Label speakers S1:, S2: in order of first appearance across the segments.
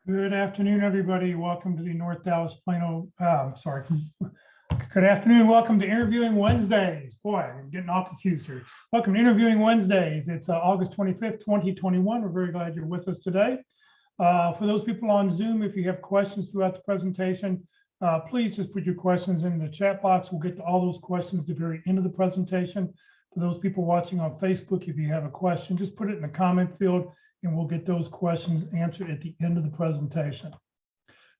S1: Good afternoon, everybody. Welcome to the North Dallas Plano, sorry. Good afternoon. Welcome to Interviewing Wednesdays. Boy, I'm getting all confused here. Welcome to Interviewing Wednesdays. It's August 25th, 2021. We're very glad you're with us today. For those people on Zoom, if you have questions throughout the presentation, please just put your questions in the chat box. We'll get to all those questions at the very end of the presentation. For those people watching on Facebook, if you have a question, just put it in the comment field and we'll get those questions answered at the end of the presentation.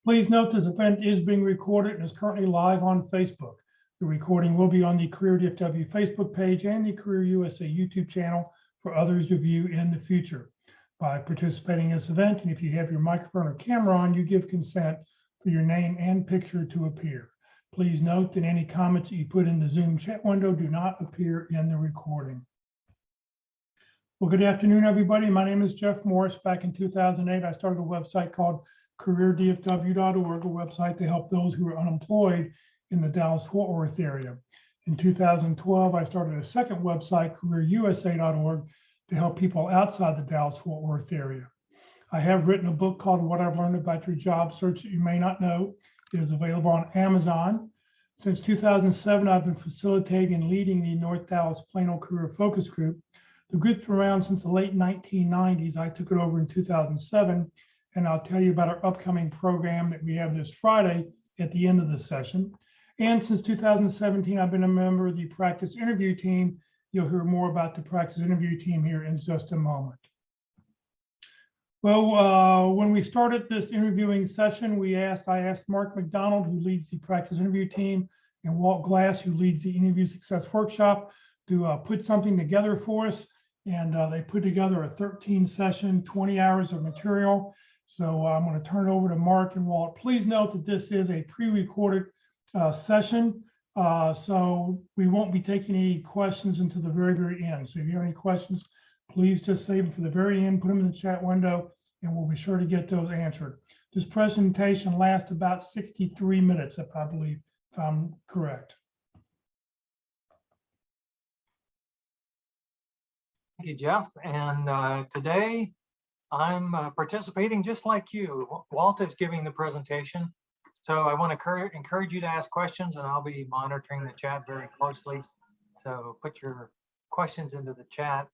S1: Please note this event is being recorded and is currently live on Facebook. The recording will be on the Career DFW Facebook page and the Career USA YouTube channel for others to view in the future. By participating in this event, and if you have your microphone or camera on, you give consent for your name and picture to appear. Please note that any comments that you put in the Zoom chat window do not appear in the recording. Well, good afternoon, everybody. My name is Jeff Morris. Back in 2008, I started a website called careerdfw.org, a website to help those who are unemployed in the Dallas-Fort Worth area. In 2012, I started a second website, careerusa.org, to help people outside the Dallas-Fort Worth area. I have written a book called What I've Learned About Your Job Search That You May Not Know. It is available on Amazon. Since 2007, I've been facilitating and leading the North Dallas Plano Career Focus Group. The group's been around since the late 1990s. I took it over in 2007, and I'll tell you about our upcoming program that we have this Friday at the end of the session. And since 2017, I've been a member of the practice interview team. You'll hear more about the practice interview team here in just a moment. Well, when we started this interviewing session, I asked Mark McDonald, who leads the practice interview team, and Walt Glass, who leads the Interview Success Workshop, to put something together for us. And they put together a 13 session, 20 hours of material. So I'm going to turn it over to Mark and Walt. Please note that this is a pre-recorded session. So we won't be taking any questions until the very, very end. So if you have any questions, please just save them for the very end, put them in the chat window, and we'll be sure to get those answered. This presentation lasts about 63 minutes, if I'm correct.
S2: Thank you, Jeff. And today I'm participating just like you. Walt is giving the presentation. So I want to encourage you to ask questions, and I'll be monitoring the chat very closely. So put your questions into the chat.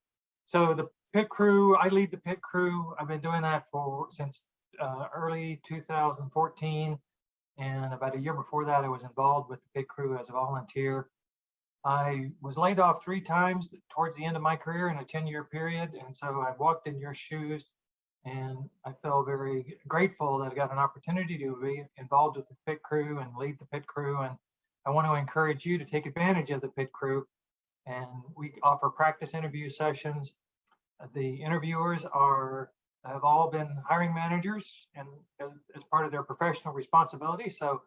S2: So the pit crew, I lead the pit crew. I've been doing that since early 2014. And about a year before that, I was involved with the pit crew as a volunteer. I was laid off 3 times towards the end of my career in a 10-year period. And so I walked in your shoes, and I felt very grateful that I got an opportunity to be involved with the pit crew and lead the pit crew. And I want to encourage you to take advantage of the pit crew. And we offer practice interview sessions. The interviewers have all been hiring managers and as part of their professional responsibility. So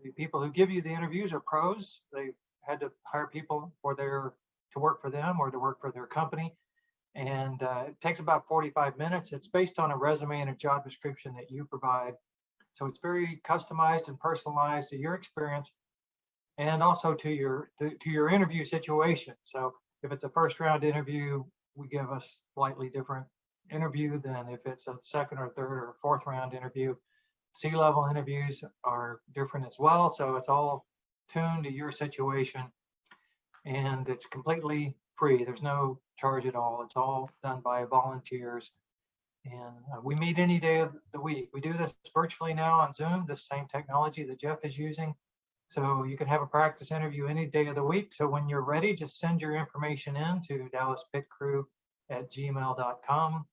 S2: the people who give you the interviews are pros. They've had to hire people to work for them or to work for their company. And it takes about 45 minutes. It's based on a resume and a job description that you provide. So it's very customized and personalized to your experience and also to your interview situation. So if it's a first round interview, we give a slightly different interview than if it's a second or third or fourth round interview. C-level interviews are different as well. So it's all tuned to your situation, and it's completely free. There's no charge at all. It's all done by volunteers, and we meet any day of the week. We do this virtually now on Zoom, the same technology that Jeff is using. So you can have a practice interview any day of the week. So when you're ready, just send your information in to dallaspitcrew@gmail.com.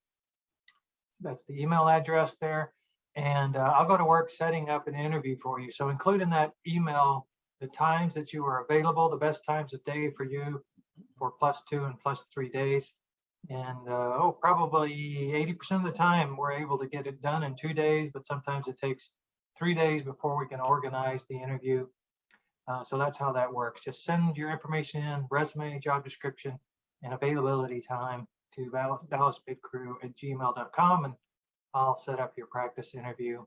S2: So that's the email address there. And I'll go to work setting up an interview for you. So include in that email the times that you are available, the best times of day for you for +2 and +3 days. And probably 80% of the time we're able to get it done in 2 days, but sometimes it takes 3 days before we can organize the interview. So that's how that works. Just send your information in, resume, job description, and availability time to dallaspitcrew@gmail.com, and I'll set up your practice interview.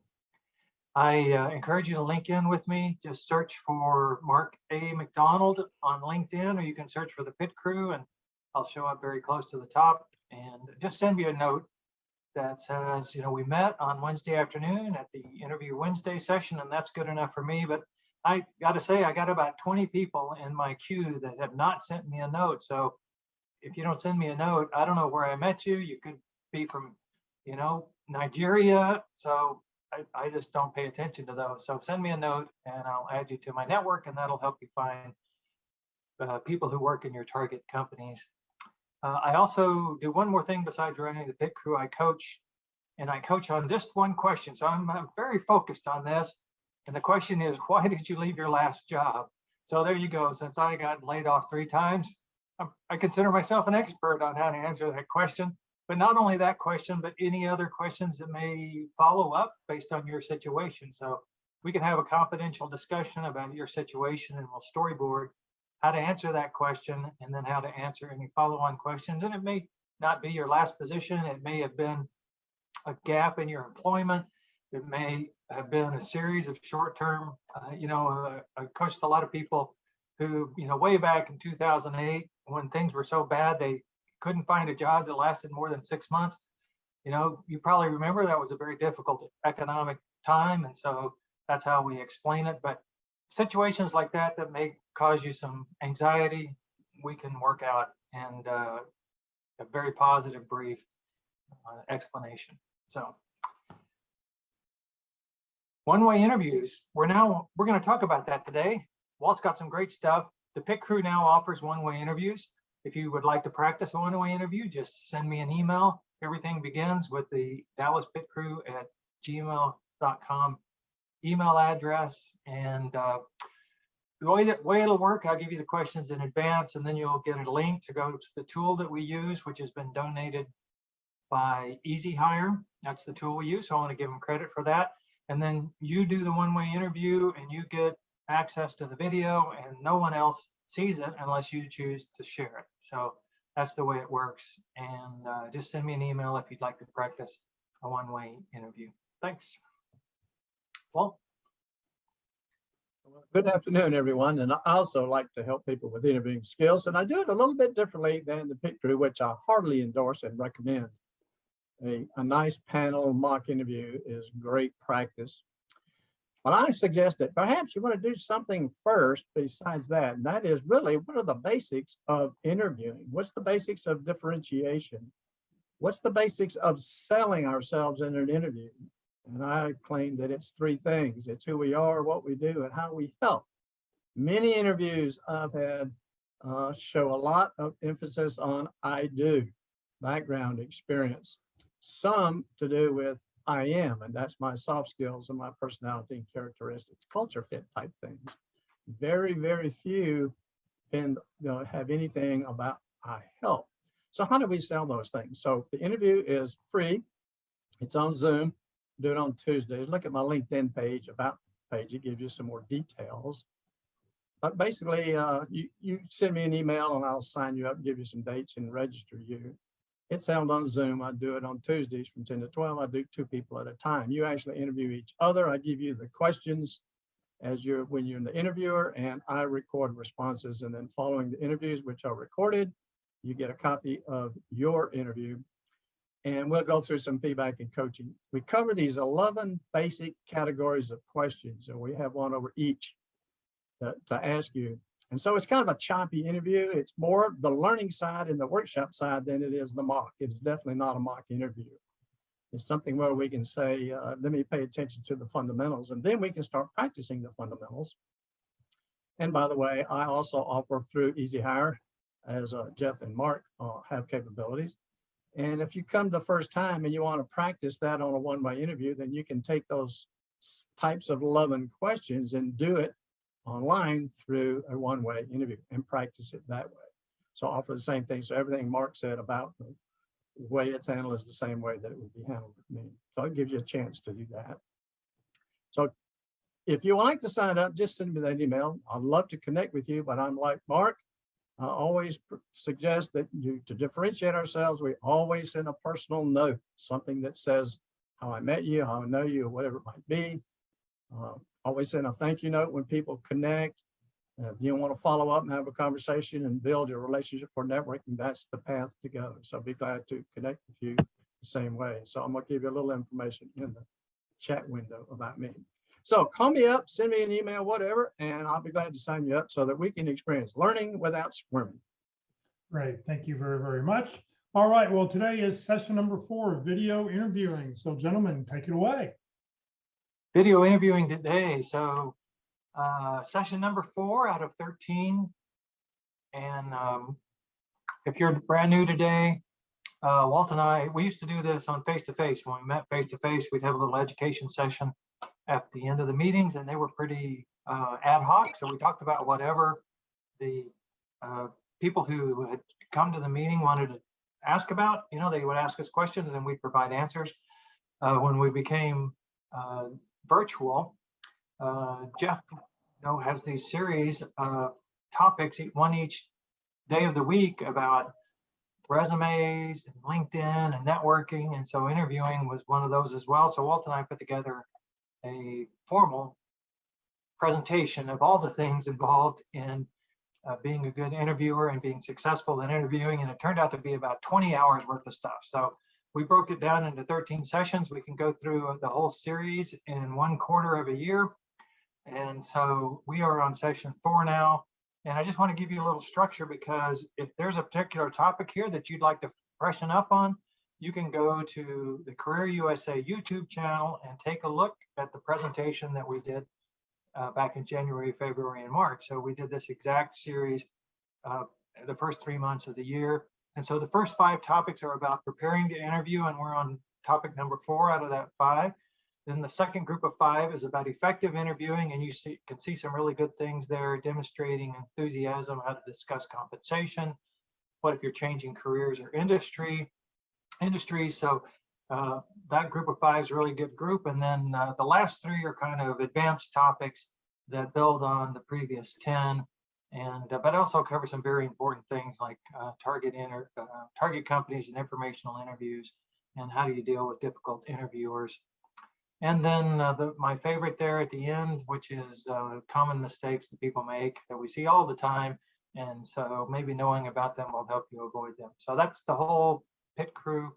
S2: I encourage you to link in with me. Just search for Mark A. McDonald on LinkedIn, or you can search for the pit crew and I'll show up very close to the top. And just send me a note that says, we met on Wednesday afternoon at the Interview Wednesday session, and that's good enough for me. But I got to say, I got about 20 people in my queue that have not sent me a note. So if you don't send me a note, I don't know where I met you. You could be from, Nigeria. So I just don't pay attention to those. So send me a note and I'll add you to my network, and that'll help you find people who work in your target companies. I also do one more thing besides running the pit crew. I coach, and I coach on just one question. So I'm very focused on this. And the question is, why did you leave your last job? So there you go. Since I got laid off 3 times, I consider myself an expert on how to answer that question. But not only that question, but any other questions that may follow up based on your situation. So we can have a confidential discussion about your situation, and we'll storyboard how to answer that question, and then how to answer any follow-on questions. And it may not be your last position. It may have been a gap in your employment. It may have been a series of short-term, I coached a lot of people who, way back in 2008, when things were so bad, they couldn't find a job that lasted more than 6 months. You probably remember that was a very difficult economic time. And so that's how we explain it. But situations like that may cause you some anxiety, we can work out and a very positive, brief explanation. So one-way interviews, we're going to talk about that today. Walt's got some great stuff. The Pit Crew now offers one-way interviews. If you would like to practice a one-way interview, just send me an email. Everything begins with the Dallas Pit Crew at gmail.com email address. And the way it'll work, I'll give you the questions in advance, and then you'll get a link to go to the tool that we use, which has been donated by EasyHire. That's the tool we use, so I want to give them credit for that. And then you do the one-way interview, and you get access to the video, and no one else sees it unless you choose to share it. So that's the way it works. And just send me an email if you'd like to practice a one-way interview. Thanks. Well,
S3: good afternoon, everyone. And I also like to help people with interviewing skills. And I do it a little bit differently than the Pit Crew, which I heartily endorse and recommend. A nice panel mock interview is great practice. But I suggest that perhaps you want to do something first besides that. And that is really, what are the basics of interviewing? What's the basics of differentiation? What's the basics of selling ourselves in an interview? And I claim that it's 3 things. It's who we are, what we do, and how we help. Many interviews I've had show a lot of emphasis on I do, background, experience. Some to do with I am, and that's my soft skills and my personality and characteristics, culture fit type things. Very, very few can have anything about I help. So how do we sell those things? So the interview is free. It's on Zoom. Do it on Tuesdays. Look at my LinkedIn page, about page. It gives you some more details. But basically, you send me an email and I'll sign you up, give you some dates and register you. It's held on Zoom. I do it on Tuesdays from 10 to 12. I do 2 people at a time. You actually interview each other. I give you the questions when you're the interviewer, and I record responses. And then following the interviews, which are recorded, you get a copy of your interview. And we'll go through some feedback and coaching. We cover these 11 basic categories of questions, and we have one over each to ask you. And so it's kind of a choppy interview. It's more the learning side and the workshop side than it is the mock. It's definitely not a mock interview. It's something where we can say, let me pay attention to the fundamentals, and then we can start practicing the fundamentals. And by the way, I also offer through EasyHire, as Jeff and Mark have capabilities. And if you come the first time and you want to practice that on a one-way interview, then you can take those types of 11 questions and do it online through a one-way interview and practice it that way. So I offer the same thing. So everything Mark said about the way it's handled is the same way that it would be handled with me. So it gives you a chance to do that. So if you would like to sign up, just send me that email. I'd love to connect with you, but I'm like Mark. I always suggest that to differentiate ourselves, we always send a personal note, something that says how I met you, how I know you, or whatever it might be. Always send a thank you note when people connect. If you want to follow up and have a conversation and build your relationship for networking, that's the path to go. So I'll be glad to connect with you, the same way. So I'm gonna give you a little information in the chat window about me. So call me up, send me an email, whatever, and I'll be glad to sign you up so that we can experience learning without squirming.
S1: Great, thank you very, very much. All right, well, today is session number 4, video interviewing. So gentlemen, take it away.
S2: Video interviewing today. So session number 4 out of 13. And if you're brand new today, Walt and I, we used to do this on face-to-face. When we met face-to-face, we'd have a little education session at the end of the meetings, and they were pretty ad hoc. So we talked about whatever the people who had come to the meeting wanted to ask about. You know, they would ask us questions and we'd provide answers. When we became virtual, Jeff, has these series of topics, one each day of the week, about resumes and LinkedIn and networking. And so interviewing was one of those as well. So Walt and I put together a formal presentation of all the things involved in being a good interviewer and being successful in interviewing. And it turned out to be about 20 hours worth of stuff. So we broke it down into 13 sessions. We can go through the whole series in 1/4 of a year. And so we are on session 4 now. And I just want to give you a little structure, because if there's a particular topic here that you'd like to freshen up on, you can go to the Career USA YouTube channel and take a look at the presentation that we did back in January, February, and March. So we did this exact series the first 3 months of the year. And so the first 5 topics are about preparing to interview, and we're on topic number 4 out of that 5. Then the second group of 5 is about effective interviewing, and you can see some really good things there, demonstrating enthusiasm, how to discuss compensation, what if you're changing careers or industries. So that group of 5 is a really good group. And then the last 3 are kind of advanced topics that build on the previous 10, and but also cover some very important things like target companies and informational interviews, and how do you deal with difficult interviewers. And then my favorite there at the end, which is common mistakes that people make that we see all the time. And so maybe knowing about them will help you avoid them. So that's the whole Pit Crew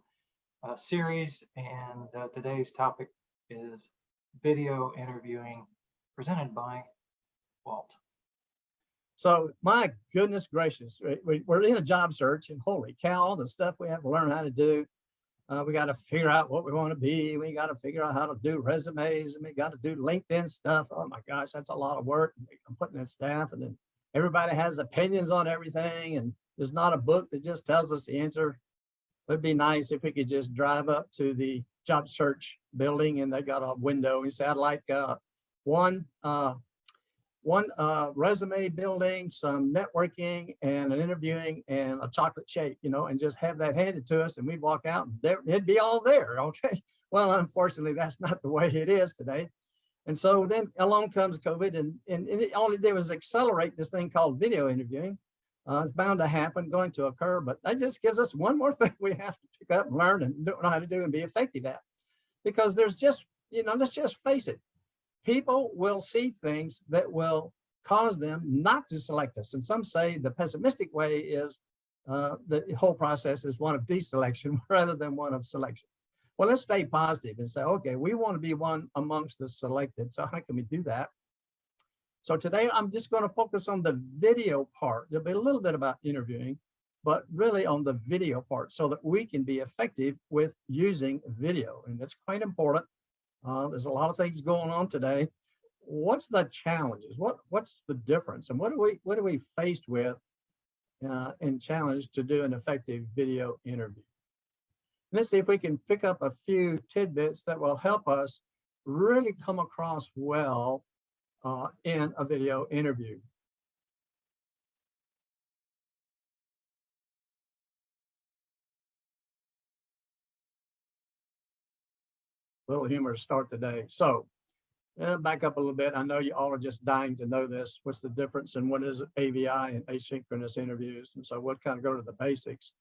S2: series. And today's topic is video interviewing, presented by Walt.
S3: So my goodness gracious, we're in a job search, and holy cow, all the stuff we have to learn how to do. We got to figure out what we want to be. We got to figure out how to do resumes, and we got to do LinkedIn stuff. Oh my gosh, that's a lot of work. I'm putting in staff, and then everybody has opinions on everything, and there's not a book that just tells us the answer. It'd be nice if we could just drive up to the job search building, and they got a window. We said, I'd like one resume building, some networking, and an interviewing, and a chocolate shake, and just have that handed to us, and we'd walk out and it'd be all there. Okay. Well, unfortunately, that's not the way it is today. And so then along comes COVID, and it only did was accelerate this thing called video interviewing. It's bound to happen, going to occur, but that just gives us one more thing we have to pick up and learn and know how to do and be effective at. Because there's just, let's just face it, people will see things that will cause them not to select us. And some say the pessimistic way is the whole process is one of deselection rather than one of selection. Well, let's stay positive and say, okay, we want to be one amongst the selected. So how can we do that? So today I'm just going to focus on the video part. There'll be a little bit about interviewing, but really on the video part, so that we can be effective with using video. And that's quite important. There's a lot of things going on today. What's the challenges? What's the difference? And what are we faced with and challenged to do an effective video interview? Let's see if we can pick up a few tidbits that will help us really come across well in a video interview. A little humor to start the day. So back up a little bit. I know you all are just dying to know this. What's the difference and what is AVI and asynchronous interviews? And so we'll kind of go to the basics.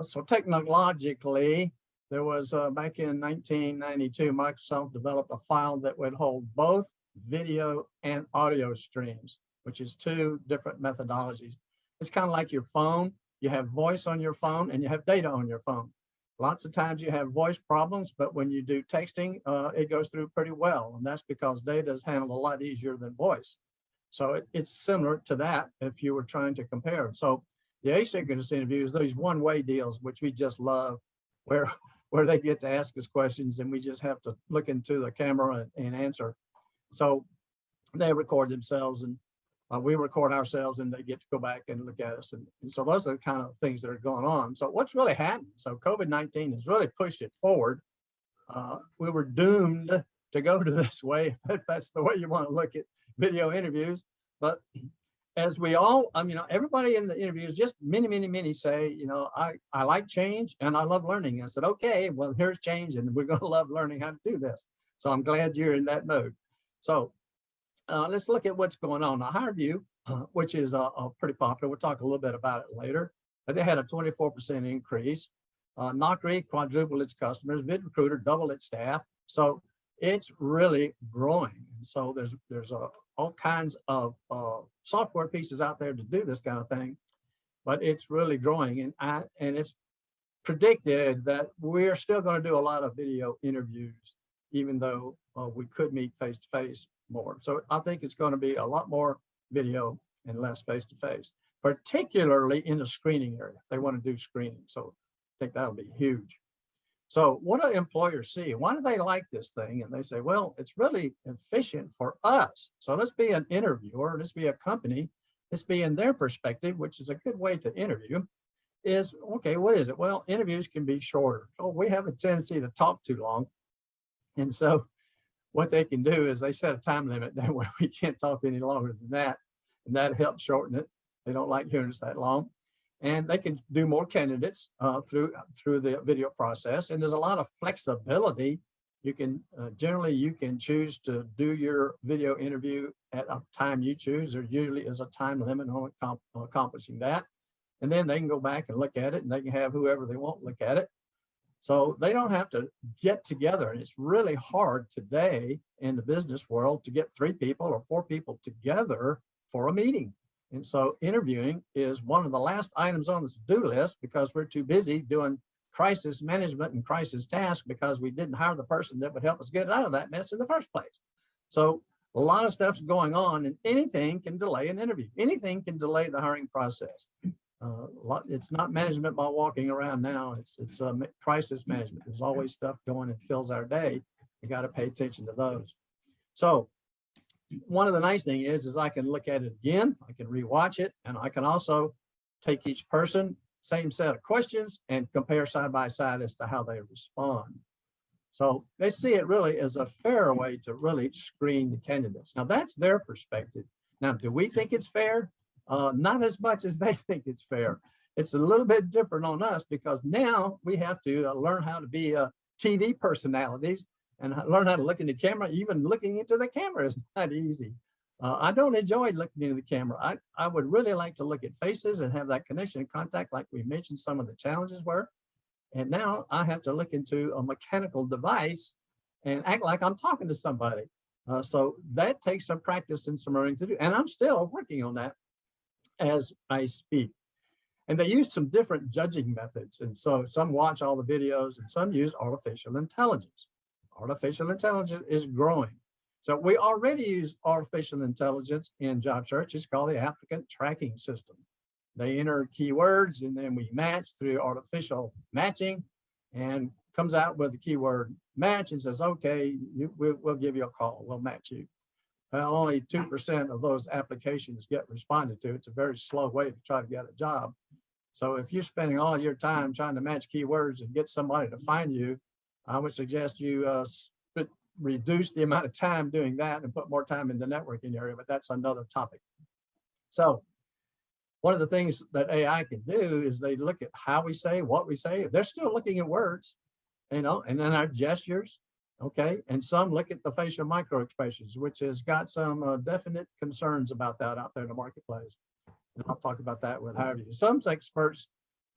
S3: So technologically, there was back in 1992, Microsoft developed a file that would hold both video and audio streams, which is 2 different methodologies. It's kind of like your phone. You have voice on your phone and you have data on your phone. Lots of times you have voice problems, but when you do texting, it goes through pretty well. And that's because data is handled a lot easier than voice. So it's similar to that if you were trying to compare. So the asynchronous interviews, those one-way deals, which we just love, where they get to ask us questions and we just have to look into the camera and answer. So they record themselves and we record ourselves and they get to go back and look at us. And so those are the kind of things that are going on. So what's really happened? So COVID-19 has really pushed it forward. We were doomed to go to this way, if that's the way you want to look at video interviews. But as we all, everybody in the interviews, just many say, I like change and I love learning. I said, okay, well, here's change and we're going to love learning how to do this. So I'm glad you're in that mode. So let's look at what's going on. Now, HireVue, which is pretty popular. We'll talk a little bit about it later. But they had a 24% increase. Naukri quadrupled its customers. VidRecruiter doubled its staff. So it's really growing. So there's all kinds of software pieces out there to do this kind of thing, but it's really growing. And it's predicted that we're still going to do a lot of video interviews, even though we could meet face-to-face more. So I think it's going to be a lot more video and less face-to-face, particularly in the screening area. They want to do screening. So I think that'll be huge. So what do employers see? Why do they like this thing? And they say, well, it's really efficient for us. So let's be an interviewer, let's be a company, let's be in their perspective, which is a good way to interview, is, okay, what is it? Well, interviews can be shorter. Oh, we have a tendency to talk too long. And so what they can do is they set a time limit that way we can't talk any longer than that. And that helps shorten it. They don't like hearing us that long. And they can do more candidates through the video process. And there's a lot of flexibility. You can generally you can choose to do your video interview at a time you choose. There usually is a time limit on accomplishing that. And then they can go back and look at it, and they can have whoever they want look at it. So they don't have to get together. And it's really hard today in the business world to get 3 people or 4 people together for a meeting. And so interviewing is one of the last items on the to-do list because we're too busy doing crisis management and crisis tasks because we didn't hire the person that would help us get out of that mess in the first place. So a lot of stuff's going on, and anything can delay an interview. Anything can delay the hiring process. It's not management by walking around now. It's crisis management. There's always stuff going that fills our day. We got to pay attention to those. So one of the nice things is I can look at it again, I can rewatch it, and I can also take each person, same set of questions, and compare side by side as to how they respond. So they see it really as a fair way to really screen the candidates. Now that's their perspective. Now, do we think it's fair? Not as much as they think it's fair. It's a little bit different on us because now we have to learn how to be TV personalities and learn how to look in the camera. Even looking into the camera is not easy. I don't enjoy looking into the camera. I would really like to look at faces and have that connection and contact like we mentioned some of the challenges were. And now I have to look into a mechanical device and act like I'm talking to somebody. So that takes some practice and some learning to do. And I'm still working on that as I speak. And they use some different judging methods. And so some watch all the videos and some use artificial intelligence. Artificial intelligence is growing. So we already use artificial intelligence in job search. It's called the applicant tracking system. They enter keywords and then we match through artificial matching and comes out with the keyword match and says, okay, we'll give you a call, we'll match you. Well, only 2% of those applications get responded to. It's a very slow way to try to get a job. So if you're spending all your time trying to match keywords and get somebody to find you, I would suggest you reduce the amount of time doing that and put more time in the networking area, but that's another topic. So one of the things that AI can do is they look at how we say, what we say. They're still looking at words, and then our gestures, okay? And some look at the facial micro expressions, which has got some definite concerns about that out there in the marketplace. And I'll talk about that with HireVue. Some experts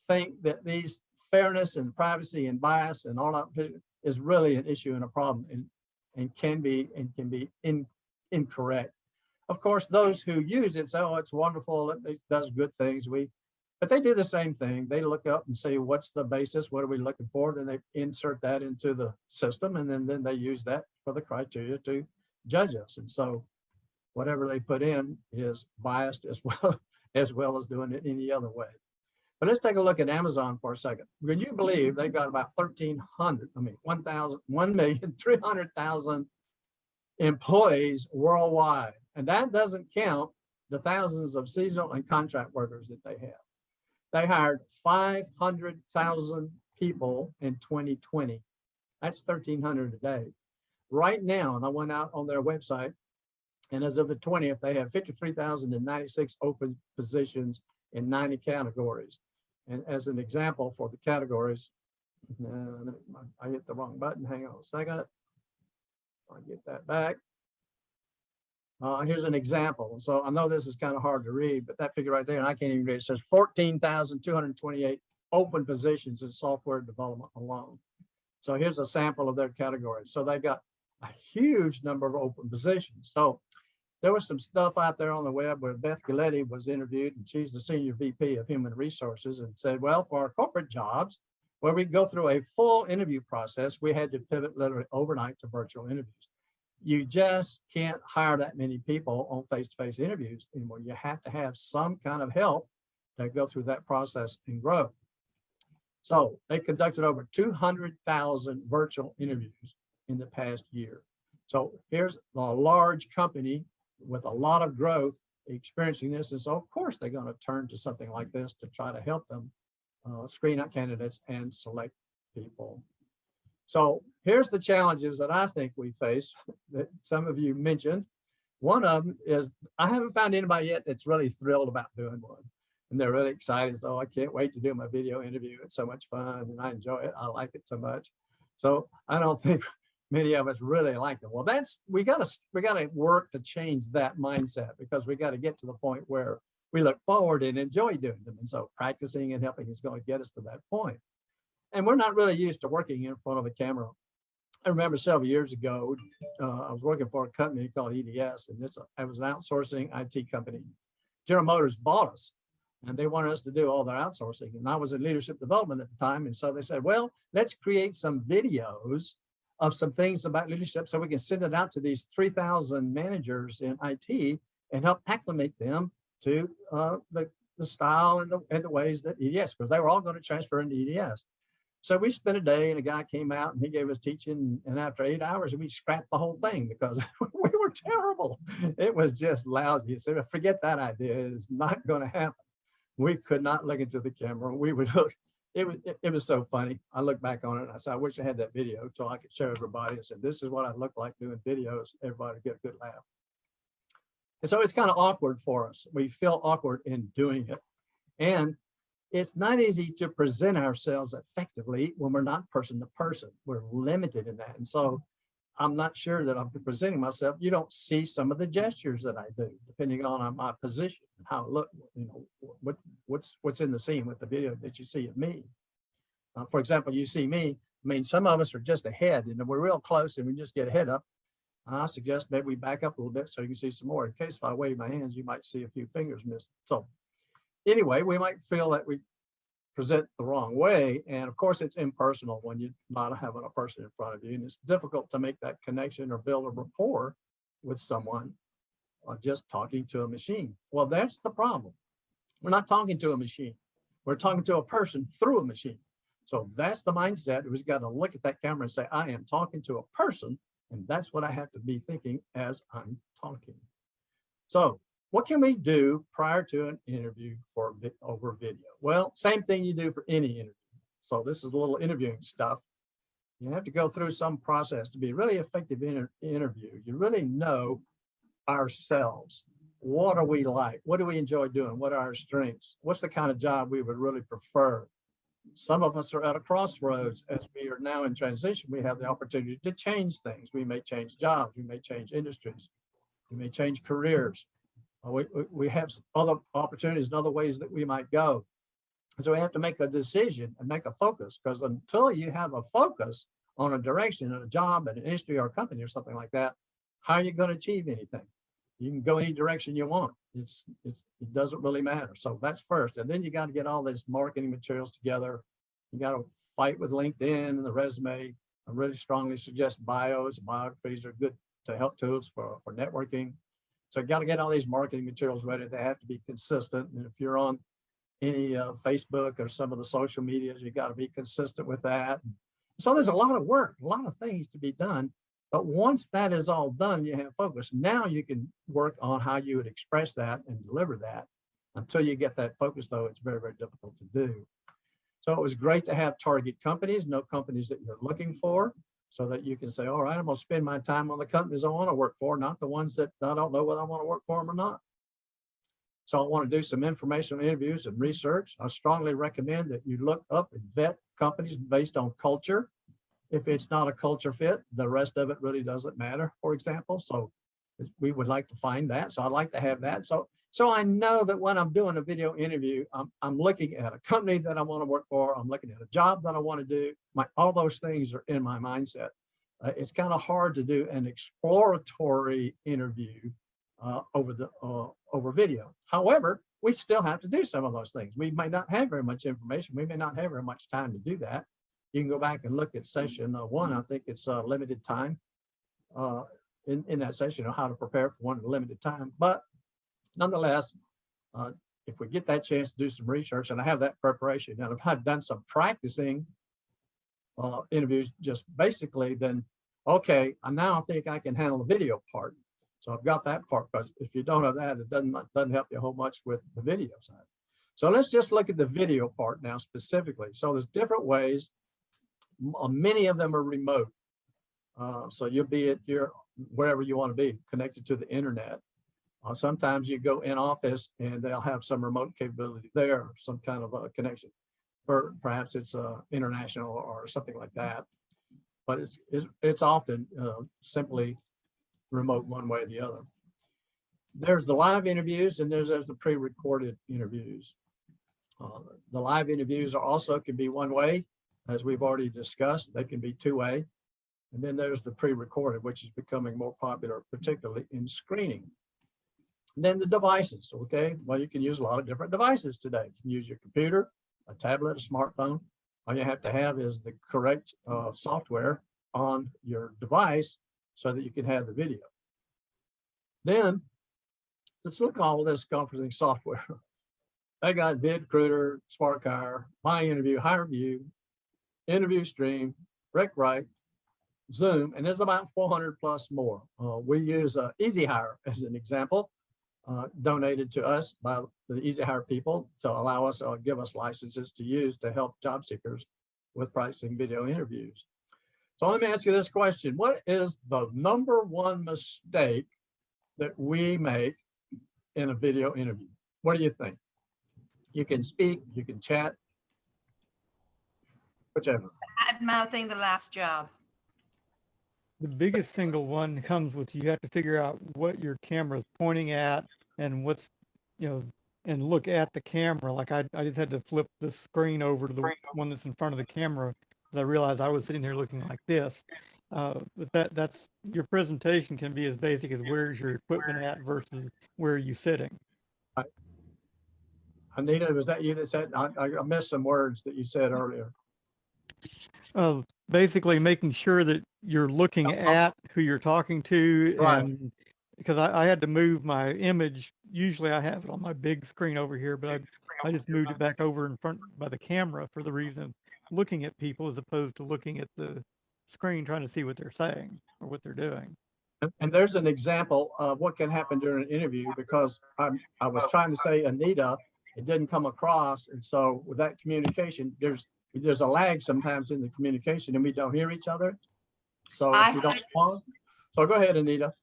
S3: think that these fairness and privacy and bias and all that is really an issue and a problem and can be incorrect. Of course, those who use it say, oh, it's wonderful, it does good things. We But they do the same thing. They look up and say, what's the basis? What are we looking for? Then they insert that into the system, and then they use that for the criteria to judge us. And so whatever they put in is biased as well as doing it any other way. But let's take a look at Amazon for a second. Would you believe they've got about 1,300,000 employees worldwide? And that doesn't count the thousands of seasonal and contract workers that they have. They hired 500,000 people in 2020. That's 1,300 a day. Right now, and I went out on their website, and as of the 20th, they have 53,096 open positions in 90 categories. And as an example for the categories, I hit the wrong button. Hang on a second. I'll get that back. Here's an example. So I know this is kind of hard to read, but that figure right there, and I can't even read it, says 14,228 open positions in software development alone. So here's a sample of their categories. So they've got a huge number of open positions. So there was some stuff out there on the web where Beth Galetti was interviewed, and she's the Senior VP of Human Resources, and said, well, for our corporate jobs, where we go through a full interview process, we had to pivot literally overnight to virtual interviews. You just can't hire that many people on face-to-face interviews anymore. You have to have some kind of help to go through that process and grow. So they conducted over 200,000 virtual interviews in the past year. So here's a large company with a lot of growth experiencing this. And so of course they're going to turn to something like this to try to help them screen out candidates and select people. So here's the challenges that I think we face that some of you mentioned. One of them is I haven't found anybody yet that's really thrilled about doing one. And they're really excited. So I can't wait to do my video interview. It's so much fun and I enjoy it. I like it so much. So I don't think many of us really like them. Well, we gotta work to change that mindset, because we got to get to the point where we look forward and enjoy doing them. And so practicing and helping is going to get us to that point. And we're not really used to working in front of a camera. I remember several years ago, I was working for a company called EDS, and it was an outsourcing IT company. General Motors bought us, and they wanted us to do all their outsourcing. And I was in leadership development at the time. And so they said, well, let's create some videos of some things about leadership so we can send it out to these 3,000 managers in IT and help acclimate them to the style and the ways that EDS, because they were all going to transfer into EDS. So we spent a day, and a guy came out and he gave us teaching, and after 8 hours we scrapped the whole thing because we were terrible. It was just lousy. So forget that idea. It's not going to happen. We could not look into the camera. We would look. It was so funny. I look back on it and I said, I wish I had that video so I could show everybody. I said, this is what I look like doing videos. Everybody would get a good laugh. And so it's kind of awkward for us. We feel awkward in doing it. And it's not easy to present ourselves effectively when we're not person to person. We're limited in that. And so I'm not sure that I'm presenting myself. You don't see some of the gestures that I do, depending on my position and how I look, you know, what's in the scene with the video that you see of me. For example, you see me, I mean, some of us are just ahead and we're real close and we just get head up. I suggest maybe we back up a little bit so you can see some more. In case if I wave my hands, you might see a few fingers missing. So anyway, we might feel that we present the wrong way. And of course, it's impersonal when you're not having a person in front of you. And it's difficult to make that connection or build a rapport with someone just talking to a machine. Well, that's the problem. We're not talking to a machine. We're talking to a person through a machine. So that's the mindset. We've got to look at that camera and say, I am talking to a person. And that's what I have to be thinking as I'm talking. So what can we do prior to an interview over video? Well, same thing you do for any interview. So this is a little interviewing stuff. You have to go through some process to be a really effective interview. You really know ourselves. What are we like? What do we enjoy doing? What are our strengths? What's the kind of job we would really prefer? Some of us are at a crossroads. As we are now in transition, we have the opportunity to change things. We may change jobs. We may change industries. We may change careers. We have other opportunities and other ways that we might go. So we have to make a decision and make a focus, because until you have a focus on a direction, a job, an industry or a company or something like that, how are you going to achieve anything? you can go any direction you want. It doesn't really matter. So that's first. And then you got to get all these marketing materials together. You got to fight with LinkedIn and the resume. I really strongly suggest bios. Biographies are good to help tools for networking. So you got to get all these marketing materials ready. They have to be consistent. And if you're on any Facebook or some of the social medias, you got to be consistent with that. So there's a lot of work, a lot of things to be done. But once that is all done, you have focus. Now you can work on how you would express that and deliver that. Until you get that focus, though, it's very, very difficult to do. So it was great to have target companies, know companies that you're looking for, so that you can say, all right, I'm going to spend my time on the companies I want to work for, not the ones that I don't know whether I want to work for them or not. So I want to do some informational interviews and research. I strongly recommend that you look up and vet companies based on culture. If it's not a culture fit, the rest of it really doesn't matter, for example. So we would like to find that. So I'd like to have that. So I know that when I'm doing a video interview, I'm looking at a company that I want to work for. I'm looking at a job that I want to do. All those things are in my mindset. It's kind of hard to do an exploratory interview over video. However, we still have to do some of those things. We may not have very much information. We may not have very much time to do that. You can go back and look at session 1. I think it's limited time in that session on how to prepare for one in limited time. But nonetheless, if we get that chance to do some research, and I have that preparation, and I've done some practicing interviews, just basically, then okay, now I think I can handle the video part. So I've got that part, because if you don't have that, it doesn't help you a whole much with the video side. So let's just look at the video part now specifically. So there's different ways. Many of them are remote. So you'll be at wherever you want to be, connected to the internet. Sometimes you go in office and they'll have some remote capability there, some kind of a connection. Or perhaps it's international or something like that. But it's often simply remote one way or the other. There's the live interviews, and there's the pre-recorded interviews. The live interviews can be one way, as we've already discussed. They can be two-way. And then there's the pre-recorded, which is becoming more popular, particularly in screening. And then the devices, okay? Well, you can use a lot of different devices today. You can use your computer, a tablet, a smartphone. All you have to have is the correct software on your device so that you can have the video. Then let's look at all this conferencing software. I got VidCruiter, SparkHire, My Interview, HireVue, Interview Stream, RecWrite, Zoom, and there's about 400 plus more. We use EasyHire as an example, donated to us by the EasyHire people to allow us or give us licenses to use to help job seekers with practicing video interviews. So let me ask you this question. What is the #1 mistake that we make in a video interview? What do you think? You can speak, you can chat, whichever.
S4: Bad-mouthing the last job.
S5: The biggest single one comes with you have to figure out what your camera is pointing at and what's, and look at the camera. Like I just had to flip the screen over to the one that's in front of the camera because I realized I was sitting there looking like this. But that's your presentation can be as basic as where's your equipment at versus where are you sitting.
S3: Anita, was that you that said, I missed some words that you said earlier.
S5: Basically making sure that you're looking at who you're talking to.
S3: Right.
S5: And because I had to move my image. Usually I have it on my big screen over here, but I just moved it back over in front by the camera for the reason of looking at people as opposed to looking at the screen trying to see what they're saying or what they're doing.
S3: And there's an example of what can happen during an interview, because I was trying to say Anita, it didn't come across. And so with that communication, there's a lag sometimes in the communication and we don't hear each other. So if you don't pause. So go ahead, Anita.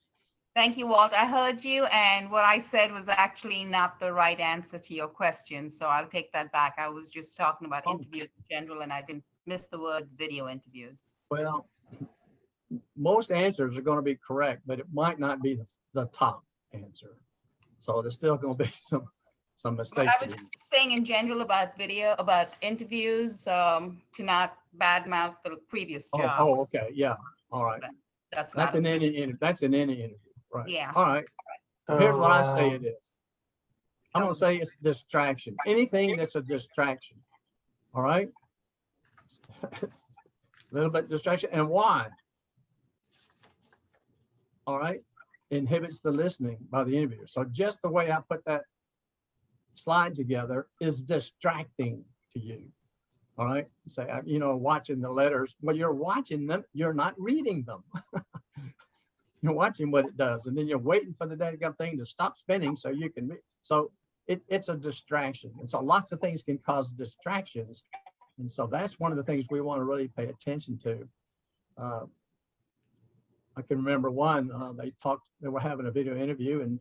S4: Thank you, Walt. I heard you, and what I said was actually not the right answer to your question. So I'll take that back. I was just talking about interviews in general, and I didn't miss the word video interviews.
S3: Well, most answers are going to be correct, but it might not be the top answer. So there's still going to be some mistakes.
S4: But I was just saying in general about interviews, to not badmouth the previous job.
S3: Oh, okay. Yeah. All right.
S4: That's
S3: in any interview. Right.
S4: Yeah.
S3: All right. Here's what I say
S2: So,
S3: it is. I'm gonna say it's distraction. Anything that's a distraction. All right? A little bit distraction. And why? All right? Inhibits the listening by the interviewer. So just the way I put that slide together is distracting to you. All right? Say, watching the letters. Well, you're watching them. You're not reading them. You're watching what it does. And then you're waiting for the daggum thing to stop spinning so you can read. So it's a distraction. And so lots of things can cause distractions. And so that's one of the things we want to really pay attention to. I can remember one, they were having a video interview and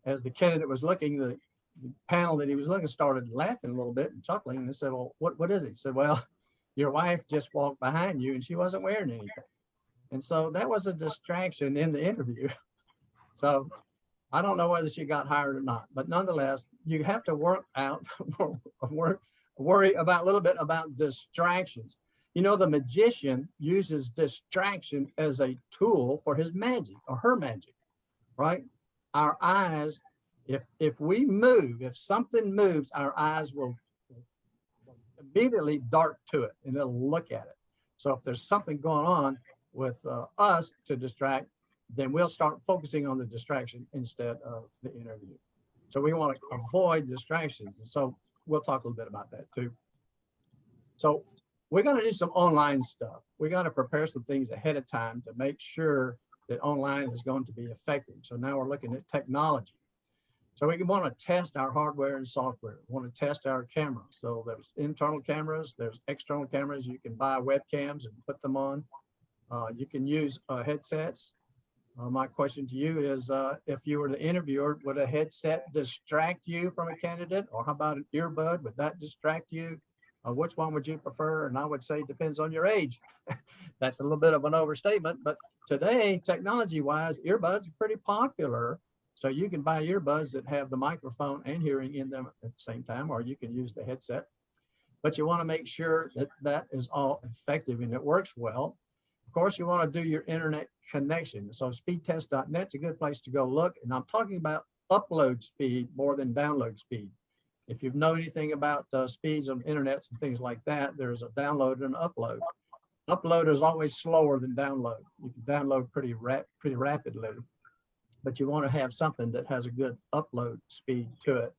S3: as the candidate was looking, the panel that he was looking started laughing a little bit and chuckling. And they said, well, what is it? He said, well, your wife just walked behind you and she wasn't wearing anything. And so that was a distraction in the interview. So I don't know whether she got hired or not, but nonetheless, you have to worry about a little bit about distractions. You know, the magician uses distraction as a tool for his magic or her magic, right? Our eyes, if we move, if something moves, our eyes will immediately dart to it and it'll look at it. So if there's something going on with us to distract, then we'll start focusing on the distraction instead of the interview. So we want to avoid distractions. And so we'll talk a little bit about that too. So we're going to do some online stuff. We got to prepare some things ahead of time to make sure that online is going to be effective. So now we're looking at technology. So we want to test our hardware and software. We want to test our cameras. So there's internal cameras, there's external cameras. You can buy webcams and put them on. You can use headsets. My question to you is, if you were the interviewer, would a headset distract you from a candidate? Or how about an earbud? Would that distract you? Which one would you prefer? And I would say it depends on your age. That's a little bit of an overstatement, but today, technology-wise, earbuds are pretty popular. So you can buy earbuds that have the microphone and hearing in them at the same time, or you can use the headset. But you want to make sure that that is all effective and it works well. Of course, you want to do your internet connection. So speedtest.net is a good place to go look. And I'm talking about upload speed more than download speed. If you know anything about speeds of internets and things like that, there's a download and an upload. Upload is always slower than download. You can download pretty rapidly, but you want to have something that has a good upload speed to it.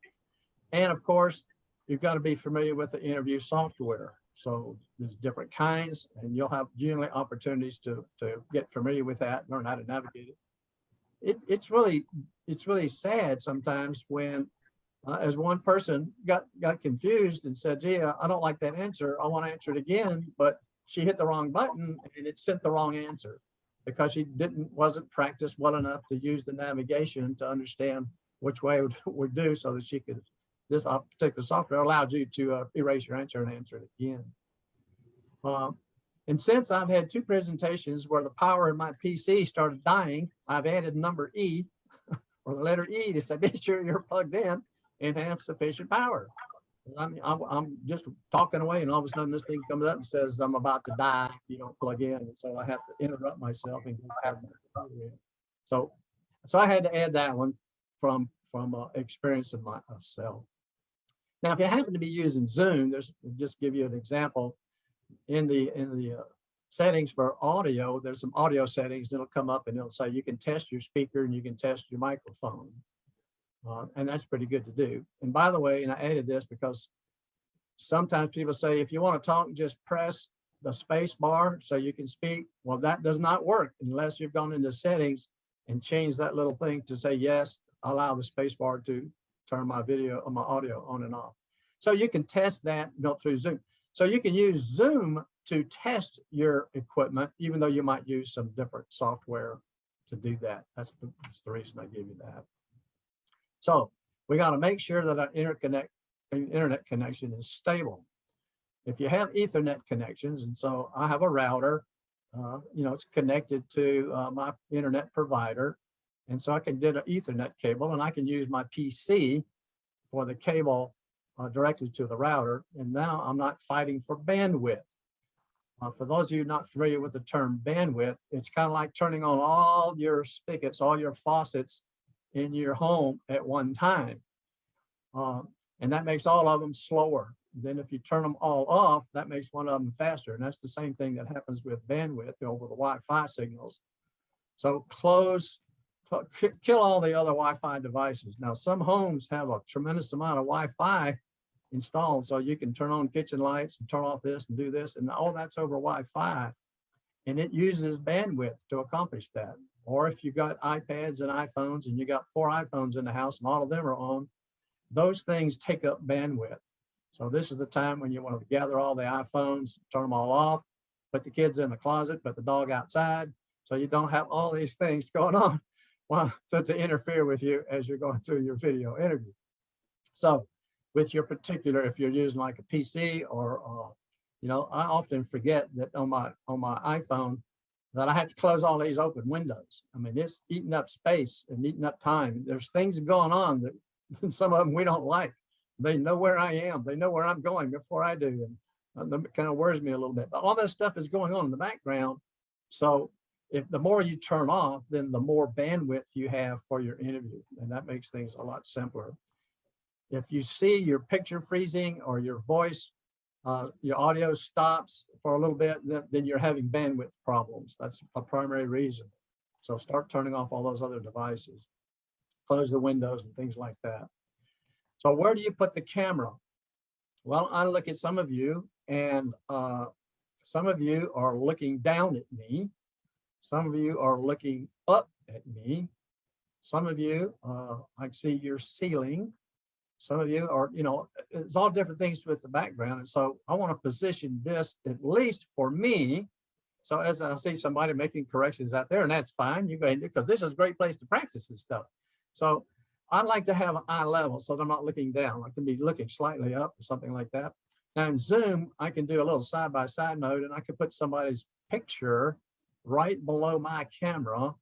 S3: And of course, you've got to be familiar with the interview software. So there's different kinds, and you'll have generally opportunities to get familiar with that, learn how to navigate it. It's really sad sometimes when, as one person got confused and said, gee, I don't like that answer. I want to answer it again, but she hit the wrong button and it sent the wrong answer because she wasn't practiced well enough to use the navigation to understand which way it would do so that she could, this particular software allowed you to erase your answer and answer it again. And since I've had 2 presentations where the power in my PC started dying, I've added number E or the letter E to say, be sure you're plugged in and have sufficient power. I mean, I'm just talking away and all of a sudden this thing comes up and says, I'm about to die if you don't plug in. And so I have to interrupt myself and go back to my program. So I had to add that one from experience of myself. Now, if you happen to be using Zoom, just give you an example. In the settings for audio, there's some audio settings that'll come up and it'll say you can test your speaker and you can test your microphone. And that's pretty good to do. And by the way, and I added this because sometimes people say, if you want to talk, just press the space bar so you can speak. Well, that does not work unless you've gone into settings and changed that little thing to say, yes, allow the space bar to turn my video or my audio on and off. So you can test that through Zoom. So you can use Zoom to test your equipment, even though you might use some different software to do that. That's the reason I gave you that. So we got to make sure that our internet connection is stable. If you have Ethernet connections, and so I have a router, it's connected to my internet provider. And so I can get an Ethernet cable and I can use my PC for the cable directly to the router. And now I'm not fighting for bandwidth. For those of you not familiar with the term bandwidth, it's kind of like turning on all your spigots, all your faucets in your home at one time. And that makes all of them slower. Then if you turn them all off, that makes one of them faster. And that's the same thing that happens with bandwidth over the Wi-Fi signals. So kill all the other Wi-Fi devices. Now, some homes have a tremendous amount of Wi-Fi installed, so you can turn on kitchen lights and turn off this and do this, and all that's over Wi-Fi. And it uses bandwidth to accomplish that. Or if you've got iPads and iPhones and you got 4 iPhones in the house and all of them are on, those things take up bandwidth. So this is the time when you want to gather all the iPhones, turn them all off, put the kids in the closet, put the dog outside, so you don't have all these things going on to interfere with you as you're going through your video interview. So with your particular, if you're using like a PC or, you know, I often forget that on my iPhone that I have to close all these open windows. I mean, it's eating up space and eating up time. There's things going on that some of them we don't like. They know where I am. They know where I'm going before I do. And it kind of worries me a little bit. But all that stuff is going on in the background. So if the more you turn off, then the more bandwidth you have for your interview. And that makes things a lot simpler. If you see your picture freezing or your voice, your audio stops for a little bit, then you're having bandwidth problems. That's a primary reason. So start turning off all those other devices. Close the windows and things like that. So where do you put the camera? Well, I look at some of you, and some of you are looking down at me. Some of you are looking up at me. Some of you, I see your ceiling. Some of you are, you know, it's all different things with the background. And so I want to position this, at least for me. So as I see somebody making corrections out there, and that's fine, you go ahead, because this is a great place to practice this stuff. So I like to have an eye level so that I'm not looking down. I can be looking slightly up or something like that. Now in Zoom, I can do a little side-by-side mode, and I can put somebody's picture right below my camera,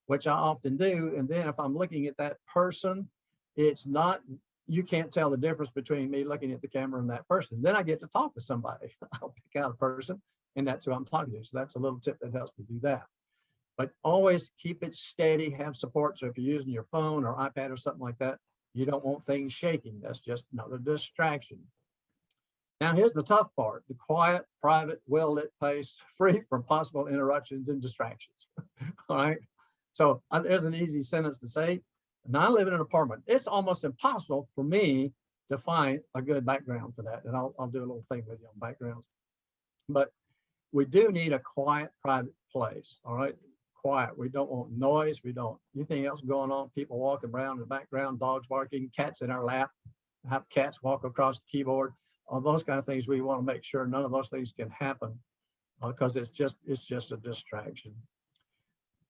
S3: which I often do. And then if I'm looking at that person, it's not, you can't tell the difference between me looking at the camera and that person. Then I get to talk to somebody. I'll pick out a person, and that's who I'm talking to. So that's a little tip that helps me do that. But always keep it steady, have support. So if you're using your phone or iPad or something like that, you don't want things shaking. That's just another distraction. Now here's the tough part: the quiet, private, well-lit place, free from possible interruptions and distractions. All right. So there's an easy sentence to say. Now I live in an apartment. It's almost impossible for me to find a good background for that. And I'll do a little thing with you on backgrounds. But we do need a quiet, private place. All right. Quiet. We don't want noise. We don't anything else going on. People walking around in the background, dogs barking, cats in our lap, have cats walk across the keyboard. All those kind of things, we want to make sure none of those things can happen, because it's just a distraction.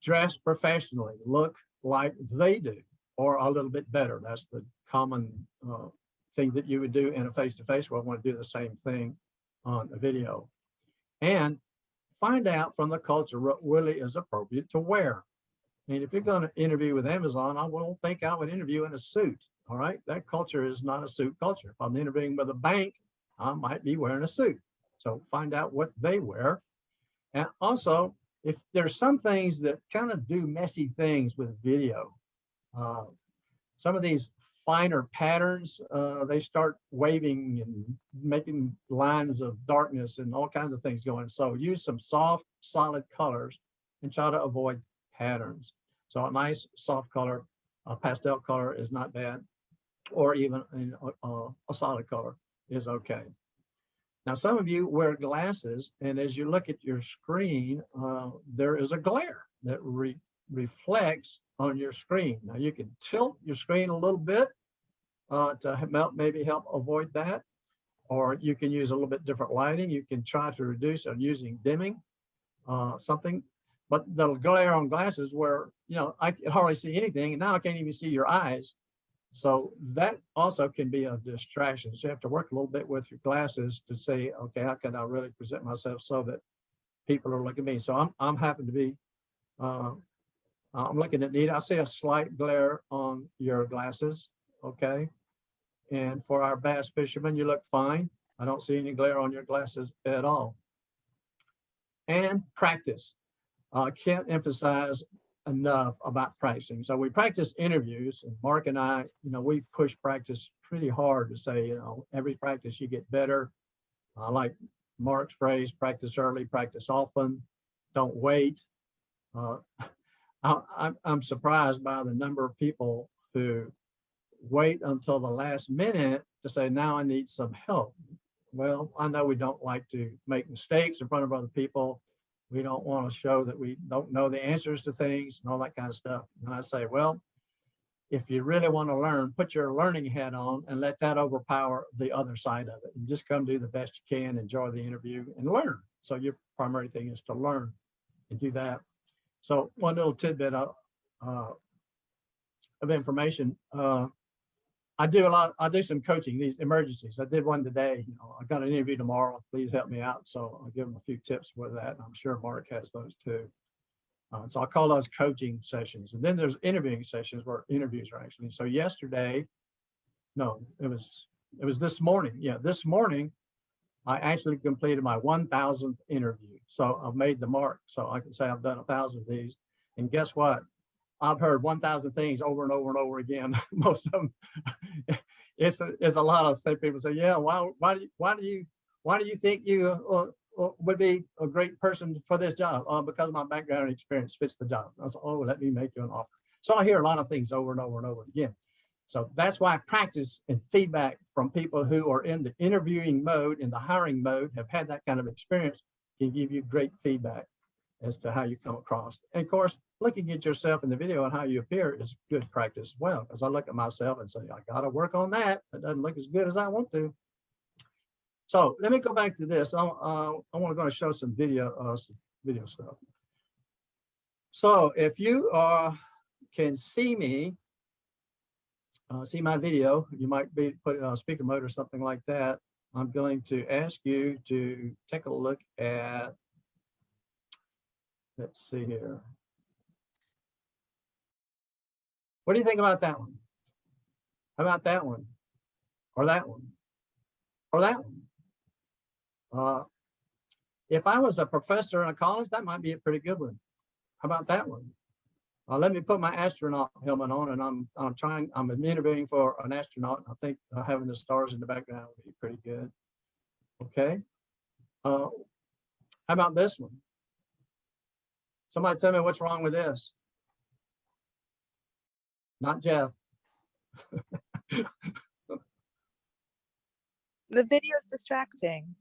S3: Dress professionally, look like they do, or a little bit better. That's the common thing that you would do in a face-to-face. Well, I want to do the same thing on a video. And find out from the culture what really is appropriate to wear. I mean, if you're going to interview with Amazon, I don't think I would interview in a suit. All right, that culture is not a suit culture. If I'm interviewing with a bank, I might be wearing a suit. So find out what they wear. And also, if there's some things that kind of do messy things with video, some of these finer patterns, they start waving and making lines of darkness and all kinds of things going. So use some soft, solid colors and try to avoid patterns. So a nice soft color, a pastel color is not bad, or even a solid color is okay. Now, some of you wear glasses, and as you look at your screen, there is a glare that reflects on your screen. Now, you can tilt your screen a little bit to maybe help avoid that, or you can use a little bit different lighting. You can try to reduce it using dimming, something. But the glare on glasses where, you know, I can hardly see anything, and now I can't even see your eyes. So that also can be a distraction. So you have to work a little bit with your glasses to say, okay, how can I really present myself so that people are looking at me? So I'm happen to be, I'm looking at Nita. I see a slight glare on your glasses, okay? And for our bass fishermen, you look fine. I don't see any glare on your glasses at all. And practice. I can't emphasize enough about practicing. So we practice interviews, and Mark and I, we push practice pretty hard to say, every practice you get better. I like Mark's phrase, practice early, practice often, don't wait. I'm surprised by the number of people who wait until the last minute to say, now I need some help. Well, I know we don't like to make mistakes in front of other people. We don't want to show that we don't know the answers to things and all that kind of stuff. And I say, well, if you really want to learn, put your learning hat on and let that overpower the other side of it. And just come do the best you can, enjoy the interview and learn. So your primary thing is to learn and do that. So one little tidbit of information. I do some coaching, these emergencies. I did one today. I got an interview tomorrow. Please help me out. So I'll give them a few tips with that. And I'm sure Mark has those too. So I call those coaching sessions. And then there's interviewing sessions where interviews are actually. So yesterday, no, it was this morning. Yeah, this morning, I actually completed my 1,000th interview. So I've made the mark. So I can say I've done 1,000 of these. And guess what? I've heard 1,000 things over and over and over again. Most of them, it's a lot of people say, yeah, why do you think you would be a great person for this job? Because my background and experience fits the job. I was, oh, let me make you an offer. So I hear a lot of things over and over and over again. So that's why practice and feedback from people who are in the interviewing mode, in the hiring mode, have had that kind of experience, can give you great feedback as to how you come across. And of course, looking at yourself in the video and how you appear is good practice as well, because I look at myself and say, I got to work on that. It doesn't look as good as I want to. So let me go back to this. I want to show some video stuff. So if you can see me, see my video, you might be put it on speaker mode or something like that. I'm going to ask you to take a look at, let's see here. What do you think about that one? How about that one? Or that one? Or that one? If I was a professor in a college, that might be a pretty good one. How about that one? Let me put my astronaut helmet on, and I'm interviewing for an astronaut. I think having the stars in the background would be pretty good. Okay. How about this one? Somebody tell me what's wrong with this. Not Jeff.
S6: The video is distracting.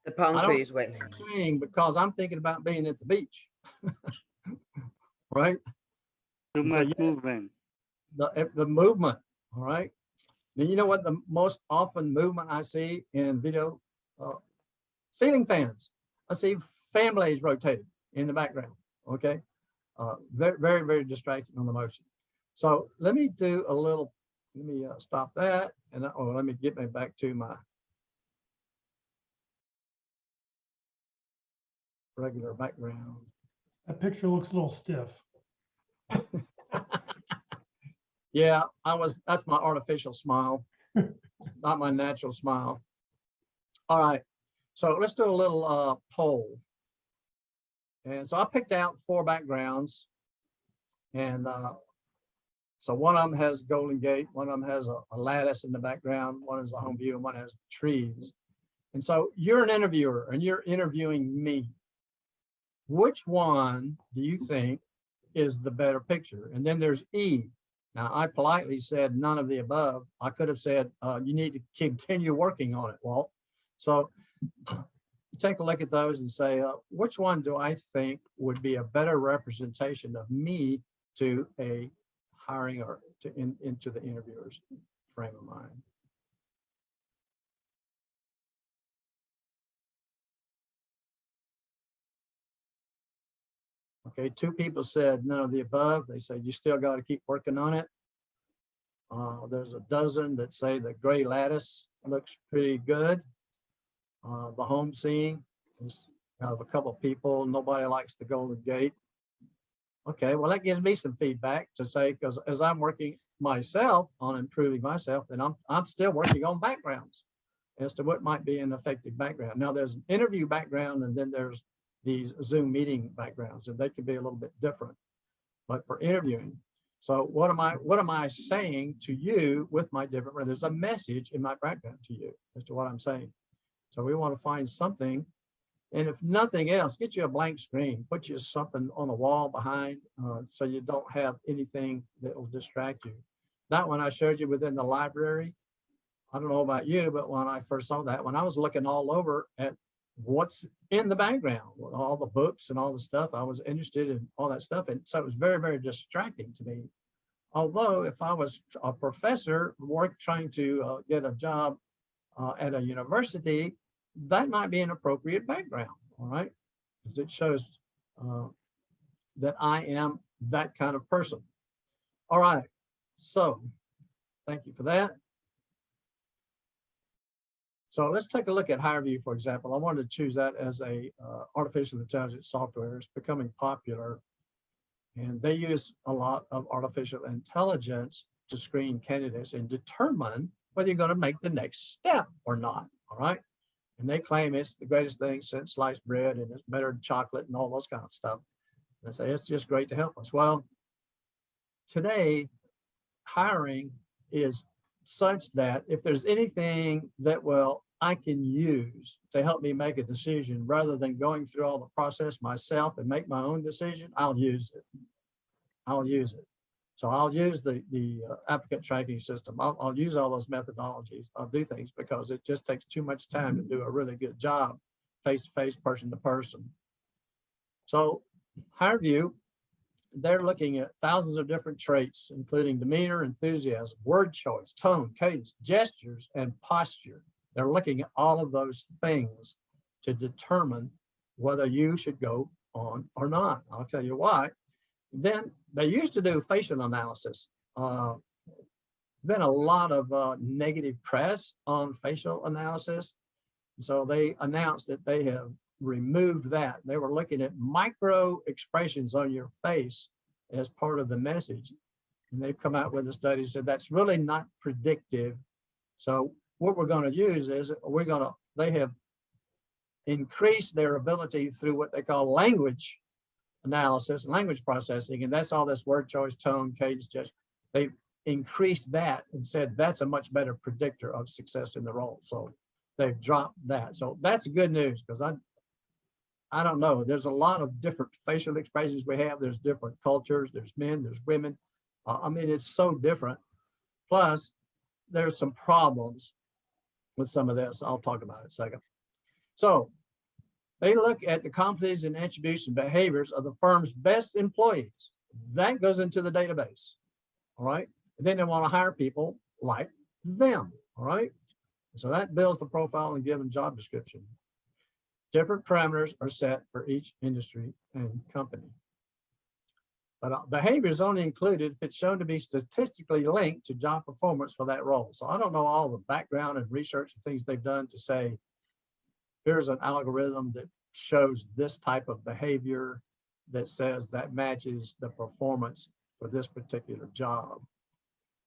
S7: The palm tree is wet.
S3: Because I'm thinking about being at the beach. Right?
S8: Too
S3: So,
S8: much movement.
S3: The movement, all right? And you know what the most often movement I see in video? Ceiling fans. I see fan blades rotating in the background, okay? Very, very, very distracting on the motion. So let me do a little, let me stop that, and let me get me back to my regular background.
S1: That picture looks a little stiff.
S3: Yeah, that's my artificial smile, not my natural smile. All right, so let's do a little poll. And so I picked out 4 backgrounds, and so one of them has Golden Gate, one of them has a lattice in the background, one is a home view, and one has the trees. And so you're an interviewer and you're interviewing me. Which one do you think is the better picture? And then there's E. Now, I politely said none of the above. I could have said, you need to continue working on it, Walt. So take a look at those and say, which one do I think would be a better representation of me to a hiring or into the interviewer's frame of mind? Okay, 2 people said none of the above. They said you still got to keep working on it. There's a dozen that say the gray lattice looks pretty good. The home scene is of a couple of people. Nobody likes the Golden Gate. Okay, well, that gives me some feedback to say, because as I'm working myself on improving myself, then I'm still working on backgrounds as to what might be an effective background. Now, there's an interview background, and then there's these Zoom meeting backgrounds, and they can be a little bit different. but for interviewing. So what am I saying to you with my different, there's a message in my background to you as to what I'm saying. So we want to find something, and if nothing else, get you a blank screen, put you something on the wall behind, so you don't have anything that will distract you. That one I showed you within the library. I don't know about you, but when I first saw that, when I was looking all over at what's in the background, all the books and all the stuff, I was interested in all that stuff. And so it was very, very distracting to me. Although if I was a professor trying to get a job at a university, that might be an appropriate background, all right? Because it shows that I am that kind of person. All right, so thank you for that. So let's take a look at HireVue, for example. I wanted to choose that as a artificial intelligence software. It's becoming popular, and they use a lot of artificial intelligence to screen candidates and determine whether you're going to make the next step or not, all right? And they claim it's the greatest thing since sliced bread, and it's better than chocolate and all those kind of stuff. And they say it's just great to help us. Well, today, hiring is such that if there's anything that I can use to help me make a decision rather than going through all the process myself and make my own decision, I'll use it. I'll use it. So I'll use the applicant tracking system. I'll use all those methodologies. I'll do things because it just takes too much time to do a really good job, face-to-face, person-to-person. So HireVue, they're looking at thousands of different traits, including demeanor, enthusiasm, word choice, tone, cadence, gestures, and posture. They're looking at all of those things to determine whether you should go on or not. I'll tell you why. Then they used to do facial analysis. Been a lot of negative press on facial analysis. So they announced that they have removed that. They were looking at micro expressions on your face as part of the message. And they've come out with a study that said that's really not predictive. So what we're going to use is they have increased their ability through what they call language analysis, language processing, and that's all this word choice, tone, cadence, gesture. They've increased that and said that's a much better predictor of success in the role. So they've dropped that. So that's good news, because I don't know. There's a lot of different facial expressions we have. There's different cultures. There's men, there's women. I mean, it's so different. Plus, there's some problems with some of this. I'll talk about it in a second. So they look at the competencies and attributes and behaviors of the firm's best employees. That goes into the database, all right? And then they want to hire people like them, all right? So that builds the profile and given job description. Different parameters are set for each industry and company. But behavior is only included if it's shown to be statistically linked to job performance for that role. So I don't know all the background and research and things they've done to say, here's an algorithm that shows this type of behavior that says that matches the performance for this particular job.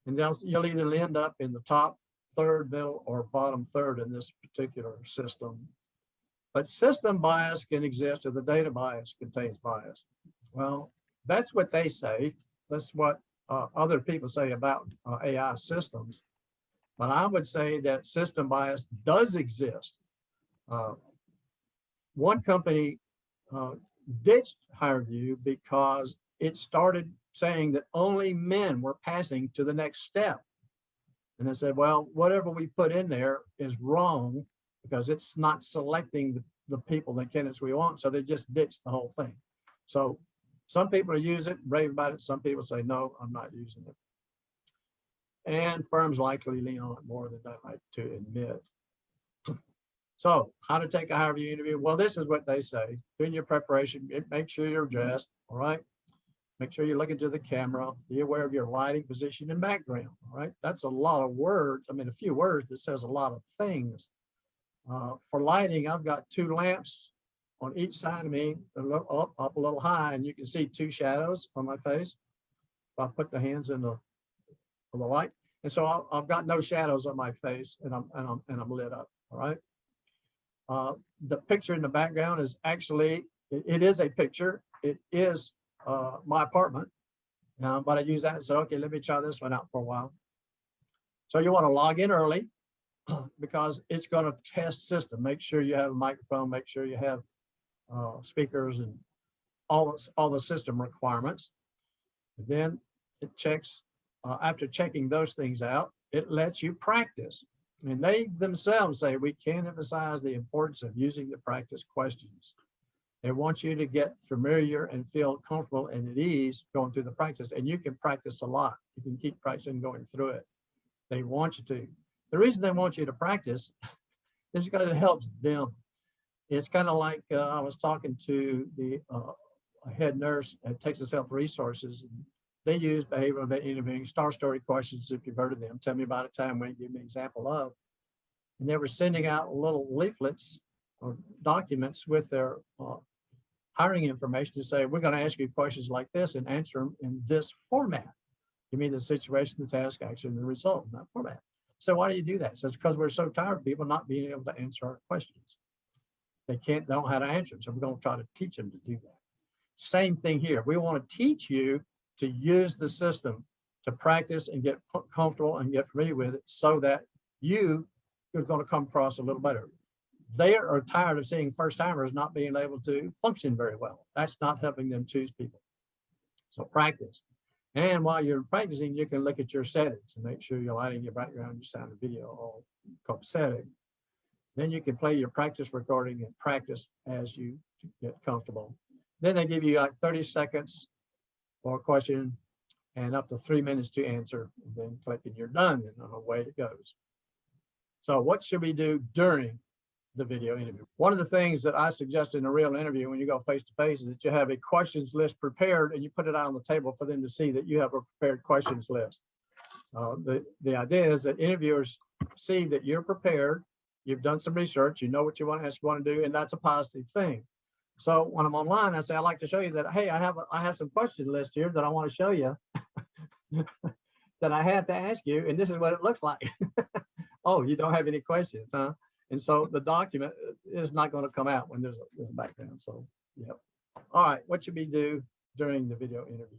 S3: And you'll either end up in the top third, middle, or bottom third in this particular system. But system bias can exist if the data bias contains bias. Well, that's what they say. That's what other people say about AI systems. But I would say that system bias does exist. One company ditched HireVue because it started saying that only men were passing to the next step. And I said, well, whatever we put in there is wrong because it's not selecting the people, the candidates we want. So they just ditched the whole thing. So some people use it, rave about it. Some people say, no, I'm not using it. And firms likely lean on it more than they like to admit. So how to take a HireVue interview? Well, this is what they say. Doing your preparation, make sure you're dressed, all right? Make sure you're looking to the camera. Be aware of your lighting, position, and background, all right? That's a lot of words. I mean, a few words that says a lot of things. For lighting, I've got two lamps on each side of me, up a little high, and you can see two shadows on my face. If I put the hands in the light, and so I've got no shadows on my face, and I'm lit up. All right. The picture in the background is actually it is a picture. It is my apartment. But I use that and say, okay, let me try this one out for a while. So you want to log in early because it's going to test system. Make sure you have a microphone, make sure you have speakers and all the system requirements. Then it checks, after checking those things out, it lets you practice. And they themselves say, we can't emphasize the importance of using the practice questions. They want you to get familiar and feel comfortable and at ease going through the practice. And you can practice a lot. You can keep practicing going through it. They want you to. The reason they want you to practice is because it helps them. It's kind of like I was talking to the head nurse at Texas Health Resources. They use behavioral interviewing, star story questions, if you've heard of them. Tell me about a time when you give me an example of. And they were sending out little leaflets or documents with their hiring information to say, we're going to ask you questions like this and answer them in this format. Give me the situation, the task, action, the result in that format. So why do you do that? So it's because we're so tired of people not being able to answer our questions. They don't know how to answer them. So we're going to try to teach them to do that. Same thing here. We want to teach you to use the system to practice and get comfortable and get familiar with it so that you're going to come across a little better. They are tired of seeing first timers not being able to function very well. That's not helping them choose people. So practice. And while you're practicing, you can look at your settings and make sure you're lighting your background, your sound and video, all copacetic. Then you can play your practice recording and practice as you get comfortable. Then they give you like 30 seconds for a question and up to 3 minutes to answer, and then click and you're done, and away it goes. So what should we do during the video interview? One of the things that I suggest in a real interview when you go face to face is that you have a questions list prepared and you put it out on the table for them to see that you have a prepared questions list. The idea is that interviewers see that you're prepared, you've done some research, you know what you want to ask, you want to do, and that's a positive thing. So when I'm online, I say, I'd like to show you that, hey, I have some question list here that I want to show you that I have to ask you, and this is what it looks like. Oh, you don't have any questions, huh? And so the document is not going to come out when there's a background. So, yep. All right, what should we do during the video interview?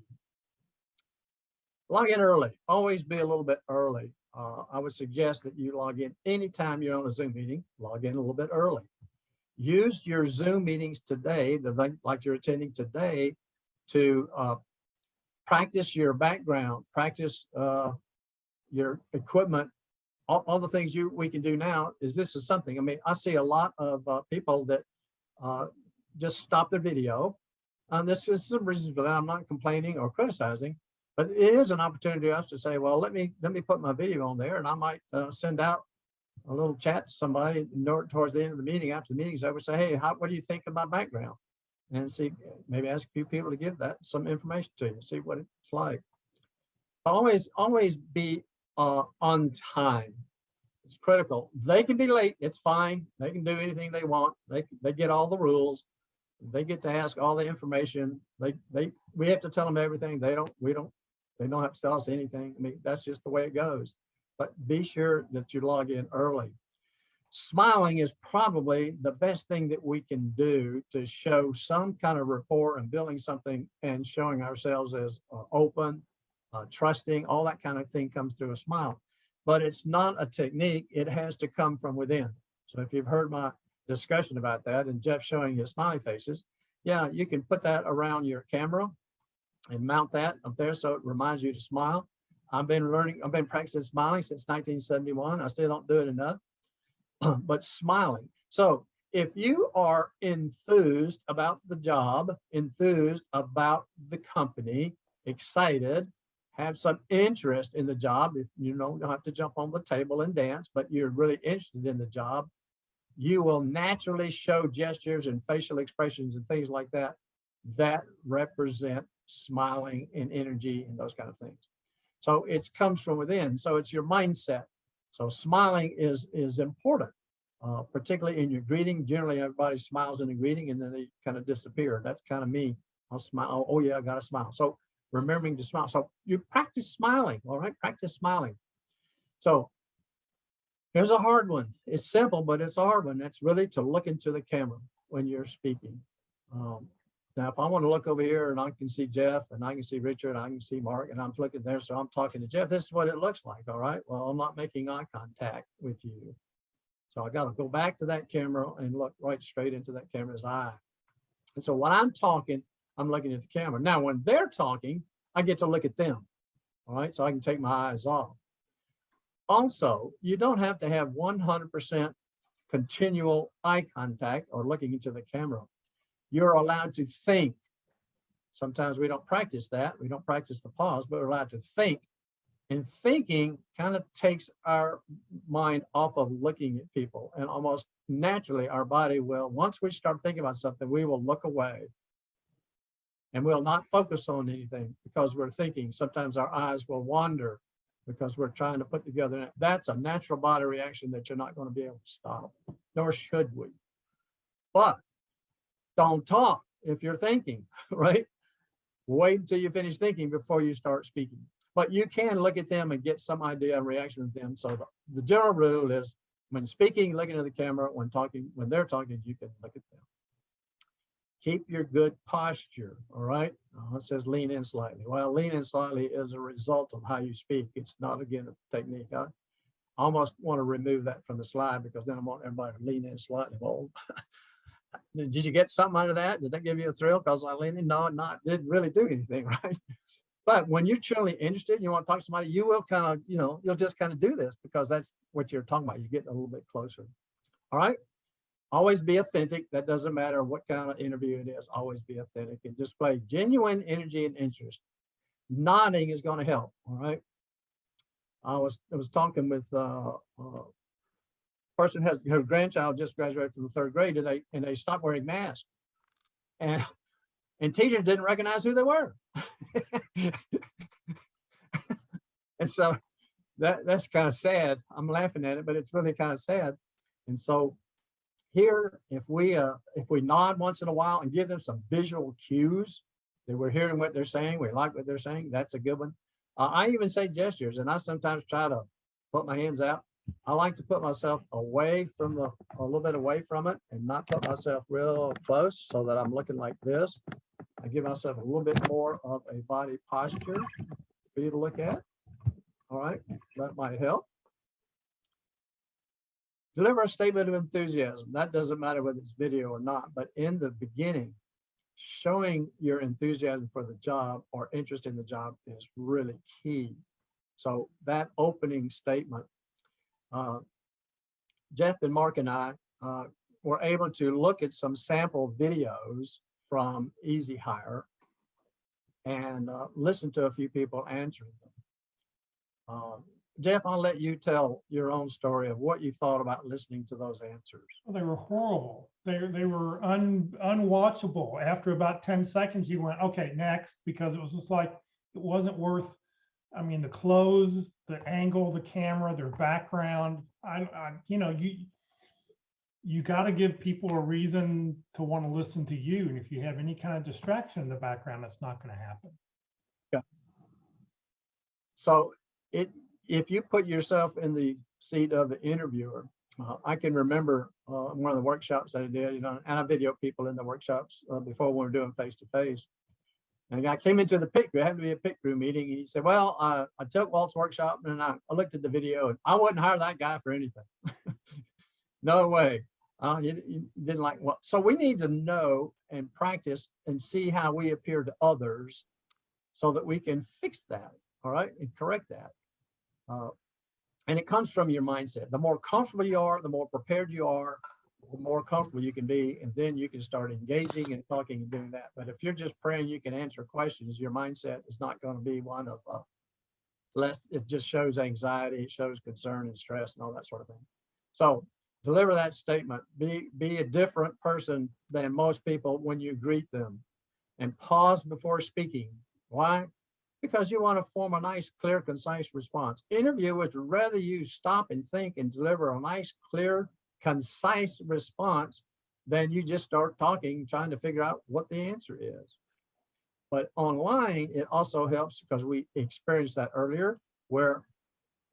S3: Log in early. Always be a little bit early. I would suggest that you log in anytime you're on a Zoom meeting. Log in a little bit early. Use your Zoom meetings today, like you're attending today, to practice your background, practice your equipment. All the things we can do now is this is something. I mean, I see a lot of people that just stop their video. This is some reasons for that. I'm not complaining or criticizing, but it is an opportunity for us to say, well, let me put my video on there, and I might send out a little chat to somebody towards the end of the meeting, after the meetings. I would say, hey, what do you think of my background? And see, maybe ask a few people to give that some information to you, see what it's like. Always be on time. It's critical. They can be late. It's fine. They can do anything they want. They get all the rules. They get to ask all the information. We have to tell them everything. They don't have to tell us anything. I mean, that's just the way it goes. But be sure that you log in early. Smiling is probably the best thing that we can do to show some kind of rapport and building something and showing ourselves as open, trusting. All that kind of thing comes through a smile. But it's not a technique. It has to come from within. So if you've heard my discussion about that and Jeff showing his smiley faces, yeah, you can put that around your camera and mount that up there so it reminds you to smile. I've been practicing smiling since 1971. I still don't do it enough, but smiling. So if you are enthused about the job, enthused about the company, excited, have some interest in the job, if you don't have to jump on the table and dance, but you're really interested in the job, you will naturally show gestures and facial expressions and things like that that represent smiling and energy and those kind of things. So it comes from within. So it's your mindset. So smiling is important, particularly in your greeting. Generally, everybody smiles in a greeting and then they kind of disappear. That's kind of me. I'll smile. Oh yeah, I got to smile. So remembering to smile. So you practice smiling. All right, practice smiling. So here's a hard one. It's simple, but it's a hard one. That's really to look into the camera when you're speaking. Now, if I want to look over here and I can see Jeff and I can see Richard and I can see Mark and I'm looking there, so I'm talking to Jeff, this is what it looks like, all right? Well, I'm not making eye contact with you. So I got to go back to that camera and look right straight into that camera's eye. And so when I'm talking, I'm looking at the camera. Now, when they're talking, I get to look at them, all right? So I can take my eyes off. Also, you don't have to have 100% continual eye contact or looking into the camera. You're allowed to think. Sometimes we don't practice that. We don't practice the pause, but we're allowed to think. And thinking kind of takes our mind off of looking at people. And almost naturally, our body will, once we start thinking about something, we will look away. And we'll not focus on anything because we're thinking. Sometimes our eyes will wander because we're trying to put together. That's a natural body reaction that you're not going to be able to stop, nor should we. But don't talk if you're thinking, right? Wait until you finish thinking before you start speaking. But you can look at them and get some idea and reaction with them. So the general rule is when speaking, looking at the camera, when talking, when they're talking, you can look at them. Keep your good posture, all right? It says lean in slightly. Well, lean in slightly is a result of how you speak. It's not, again, a technique. I almost want to remove that from the slide because then I want everybody to lean in slightly. Well, did you get something out of that? Did that give you a thrill? Because I leaned in? No, didn't really do anything, right? But when you're truly interested and you want to talk to somebody, you will kind of, you'll just kind of do this because that's what you're talking about. You're getting a little bit closer. All right. Always be authentic. That doesn't matter what kind of interview it is. Always be authentic and display genuine energy and interest. Nodding is going to help. All right. I was talking with person has her grandchild just graduated from the 3rd grade and they stopped wearing masks. And teachers didn't recognize who they were. And so that's kind of sad. I'm laughing at it, but it's really kind of sad. And so here, if we nod once in a while and give them some visual cues that we're hearing what they're saying, we like what they're saying, that's a good one. I even say gestures, and I sometimes try to put my hands out. I like to put myself away from a little bit away from it and not put myself real close so that I'm looking like this. I give myself a little bit more of a body posture for you to look at. All right, that might help. Deliver a statement of enthusiasm. That doesn't matter whether it's video or not, but in the beginning, showing your enthusiasm for the job or interest in the job is really key. So that opening statement, Jeff and Mark and I were able to look at some sample videos from Easy Hire and listen to a few people answering them. Jeff, I'll let you tell your own story of what you thought about listening to those answers.
S1: Well, they were horrible. They were unwatchable. After about 10 seconds, you went, okay, next, because it was just like, it wasn't worth, I mean, the clothes, the angle, the camera, their background. You got to give people a reason to want to listen to you. And if you have any kind of distraction in the background, that's not going to happen.
S3: Yeah. So if you put yourself in the seat of the interviewer, I can remember one of the workshops that I did, and I videoed people in the workshops before we were doing face-to-face. And a guy came into the pit crew, it happened to be a pit crew meeting, and he said, well, I took Walt's workshop and I looked at the video and I wouldn't hire that guy for anything. No way. You didn't like what? So we need to know and practice and see how we appear to others so that we can fix that, all right, and correct that. And it comes from your mindset. The more comfortable you are, the more prepared you are, the more comfortable you can be, and then you can start engaging and talking and doing that. But if you're just praying you can answer questions, your mindset is not going to be one of less. It just shows anxiety, it shows concern and stress and all that sort of thing. So deliver that statement. Be a different person than most people when you greet them, and pause before speaking. Why? Because you want to form a nice, clear, concise response. Interviewers would rather you stop and think and deliver a nice, clear, concise response than you just start talking, trying to figure out what the answer is. But online, it also helps because we experienced that earlier, where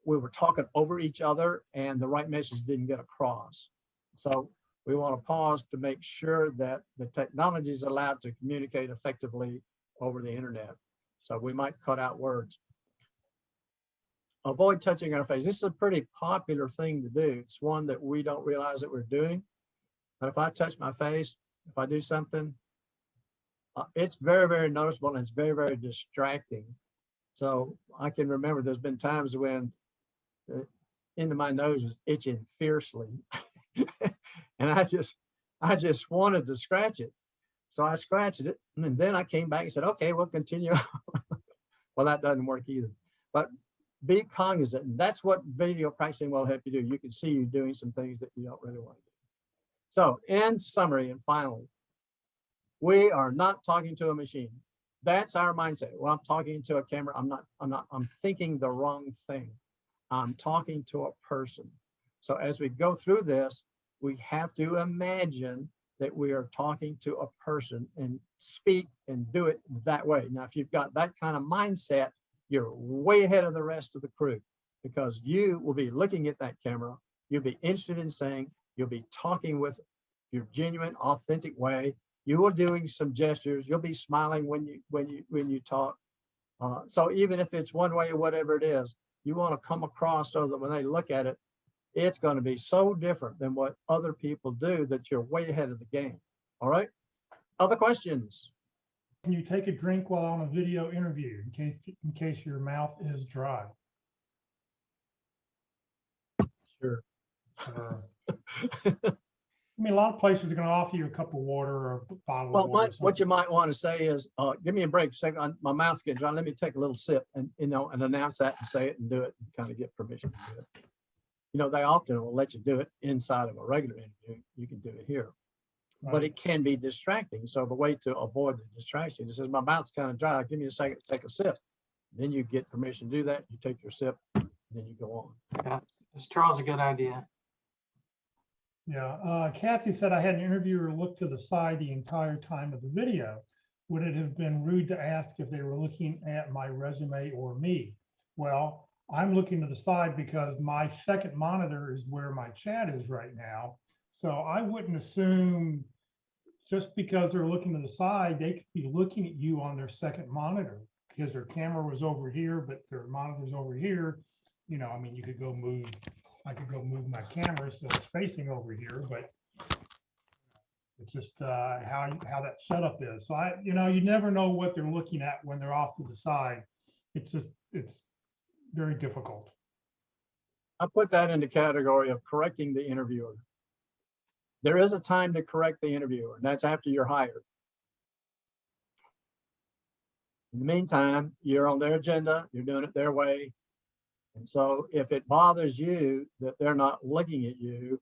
S3: we were talking over each other and the right message didn't get across. So we want to pause to make sure that the technology is allowed to communicate effectively over the internet. So we might cut out words. Avoid touching our face. This is a pretty popular thing to do. It's one that we don't realize that we're doing. But if I touch my face, if I do something, it's very, very noticeable and it's very, very distracting. So I can remember there's been times when the end of my nose was itching fiercely. And I just wanted to scratch it. So I scratched it and then I came back and said, okay, we'll continue. Well, that doesn't work either. But be cognizant. And that's what video practicing will help you do. You can see you doing some things that you don't really want to do. So in summary and finally, we are not talking to a machine. That's our mindset. Well, I'm talking to a camera. I'm thinking the wrong thing. I'm talking to a person. So as we go through this, we have to imagine that we are talking to a person and speak and do it that way. Now, if you've got that kind of mindset, you're way ahead of the rest of the crew because you will be looking at that camera. You'll be interested in saying, you'll be talking with your genuine, authentic way. You are doing some gestures. You'll be smiling when you talk. So even if it's one way or whatever it is, you want to come across so that when they look at it, it's going to be so different than what other people do that you're way ahead of the game. All right. Other questions?
S1: Can you take a drink while on a video interview in case your mouth is dry?
S3: Sure.
S1: I mean, a lot of places are going to offer you a cup of water or a bottle
S3: Well,
S1: of water.
S3: what you might want to say is, give me a break a second. My mouth's getting dry. Let me take a little sip and, and announce that and say it and do it and kind of get permission to do it. They often will let you do it inside of a regular interview. You can do it here, but it can be distracting. So the way to avoid the distraction, it says, my mouth's kind of dry. Give me a second to take a sip. Then you get permission to do that. You take your sip, then you go on.
S2: Yeah, this Charles, a good idea.
S1: Yeah, Kathy said I had an interviewer look to the side the entire time of the video. Would it have been rude to ask if they were looking at my resume or me? Well, I'm looking to the side because my second monitor is where my chat is right now. So I wouldn't assume just because they're looking to the side, they could be looking at you on their second monitor because their camera was over here, but their monitor's over here. I mean, I could go move my camera so it's facing over here, but it's just how that setup is. So you never know what they're looking at when they're off to the side. It's very difficult.
S3: I put that in the category of correcting the interviewer. There is a time to correct the interviewer, and that's after you're hired. In the meantime, you're on their agenda, you're doing it their way. And so if it bothers you that they're not looking at you,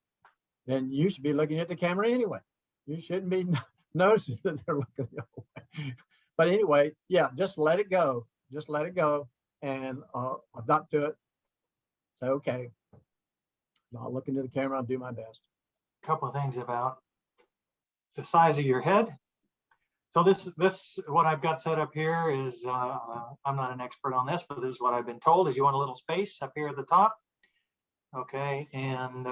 S3: then you should be looking at the camera anyway. You shouldn't be noticing that they're looking the other way. But anyway, yeah, just let it go. Just let it go and adapt to it. Say, okay, I'll look into the camera, I'll do my best.
S2: A couple of things about the size of your head. So this what I've got set up here is, I'm not an expert on this, but this is what I've been told is you want a little space up here at the top. Okay, and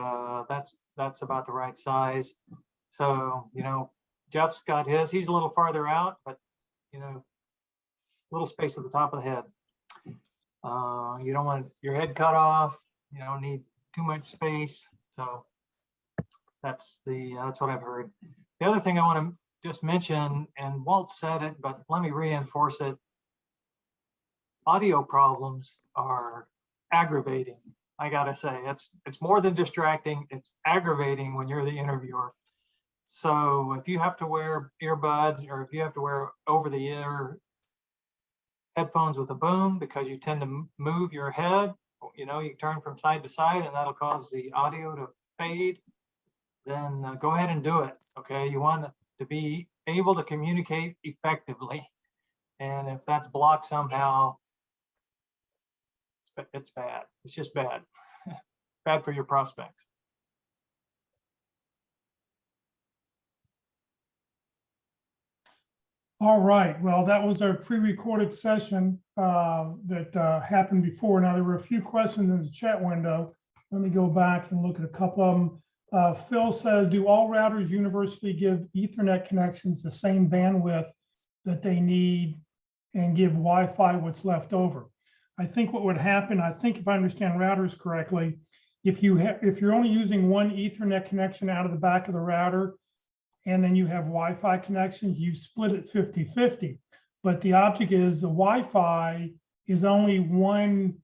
S2: that's about the right size. So, Jeff's got his, he's a little farther out, but little space at the top of the head. You don't want your head cut off, you don't need too much space. So that's what I've heard. The other thing I want to just mention, and Walt said it, but let me reinforce it. Audio problems are aggravating. I gotta say, it's more than distracting. It's aggravating when you're the interviewer. So if you have to wear earbuds or if you have to wear over-the-ear headphones with a boom because you tend to move your head, you turn from side to side and that'll cause the audio to fade, then go ahead and do it. Okay, you want to be able to communicate effectively. And if that's blocked somehow, it's bad. It's just bad. Bad for your prospects.
S1: All right, well, that was our pre-recorded session that happened before. Now, there were a few questions in the chat window. Let me go back and look at a couple of them. Phil says, do all routers universally give Ethernet connections the same bandwidth that they need and give Wi-Fi what's left over? I think what would happen, I think if I understand routers correctly, if you're only using one Ethernet connection out of the back of the router, and then you have Wi-Fi connections, you split it 50-50. But the object is the Wi-Fi is only one,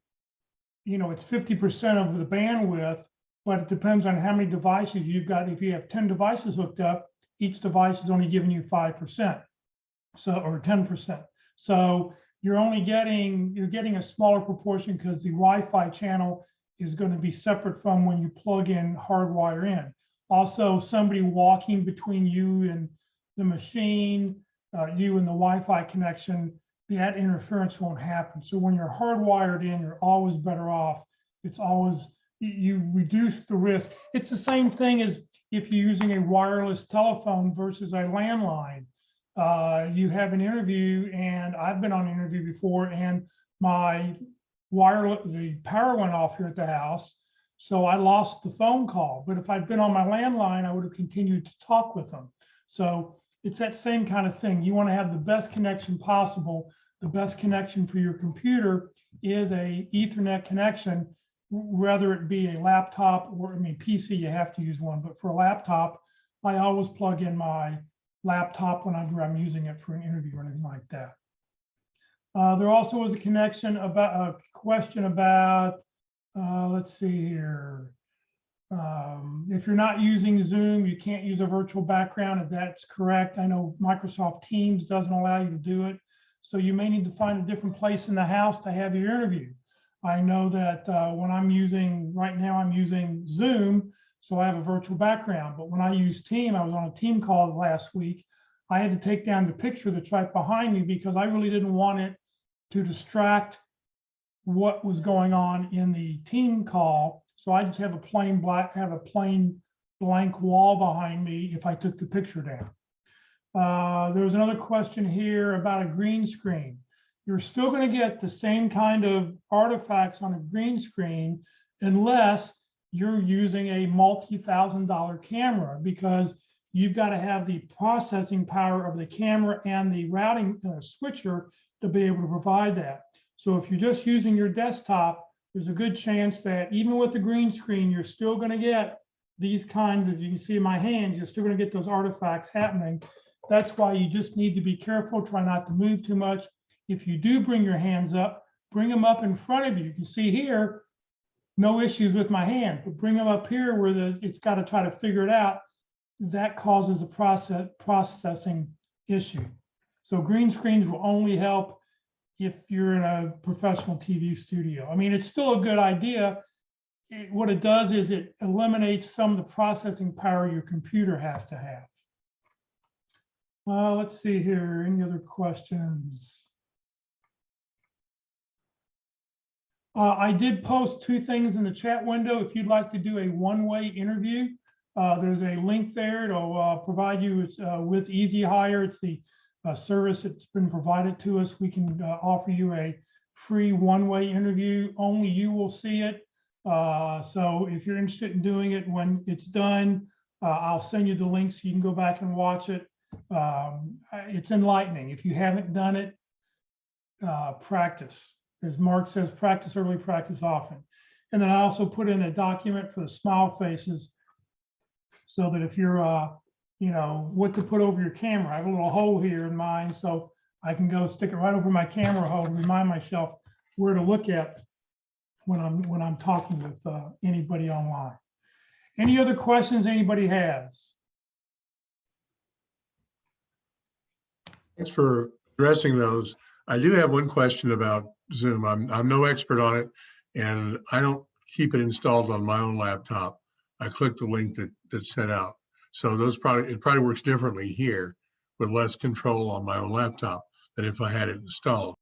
S1: it's 50% of the bandwidth, but it depends on how many devices you've got. If you have 10 devices hooked up, each device is only giving you 5%, or 10%. So you're getting a smaller proportion because the Wi-Fi channel is going to be separate from when you plug in hardwire in. Also, somebody walking between you and the machine, you and the Wi-Fi connection, that interference won't happen. So when you're hardwired in, you're always better off. It's always, you reduce the risk. It's the same thing as if you're using a wireless telephone versus a landline. You have an interview, and I've been on an interview before, and the power went off here at the house. So I lost the phone call, but if I'd been on my landline, I would have continued to talk with them. So it's that same kind of thing. You want to have the best connection possible. The best connection for your computer is a Ethernet connection, whether it be a laptop or, PC, you have to use one, but for a laptop, I always plug in my laptop whenever I'm using it for an interview or anything like that. There also was a question about, let's see here. If you're not using Zoom, you can't use a virtual background. If that's correct, I know Microsoft Teams doesn't allow you to do it. So you may need to find a different place in the house to have your interview. I know that right now I'm using Zoom, so I have a virtual background. But when I use Team, I was on a team call last week. I had to take down the picture that's right behind me because I really didn't want it to distract what was going on in the team call. So I just have a plain blank wall behind me if I took the picture down. There was another question here about a green screen. You're still going to get the same kind of artifacts on a green screen unless you're using a multi-$1,000 camera, because you've got to have the processing power of the camera and the routing switcher to be able to provide that. So if you're just using your desktop, there's a good chance that even with the green screen, you're still going to get these kinds of, you can see in my hands, you're still going to get those artifacts happening. That's why you just need to be careful, try not to move too much. If you do bring your hands up, bring them up in front of you. You can see here, no issues with my hand, but bring them up here where it's got to try to figure it out. That causes a processing issue. So green screens will only help if you're in a professional TV studio. It's still a good idea. What it does is it eliminates some of the processing power your computer has to have. Let's see here, any other questions? I did post two things in the chat window. If you'd like to do a one-way interview, there's a link there. It'll provide you with EasyHire. It's the service that's been provided to us. We can offer you a free one-way interview. Only you will see it. So if you're interested in doing it, when it's done, I'll send you the link so you can go back and watch it. It's enlightening. If you haven't done it, practice. As Mark says, practice early, practice often. And then I also put in a document for the smile faces so that if you're, what to put over your camera. I have a little hole here in mine, so I can go stick it right over my camera hole to remind myself where to look at when I'm talking with anybody online. Any other questions anybody has?
S8: Thanks for addressing those. I do have one question about Zoom. I'm no expert on it, and I don't keep it installed on my own laptop. I click the link that's sent out. So it probably works differently here with less control on my own laptop than if I had it installed.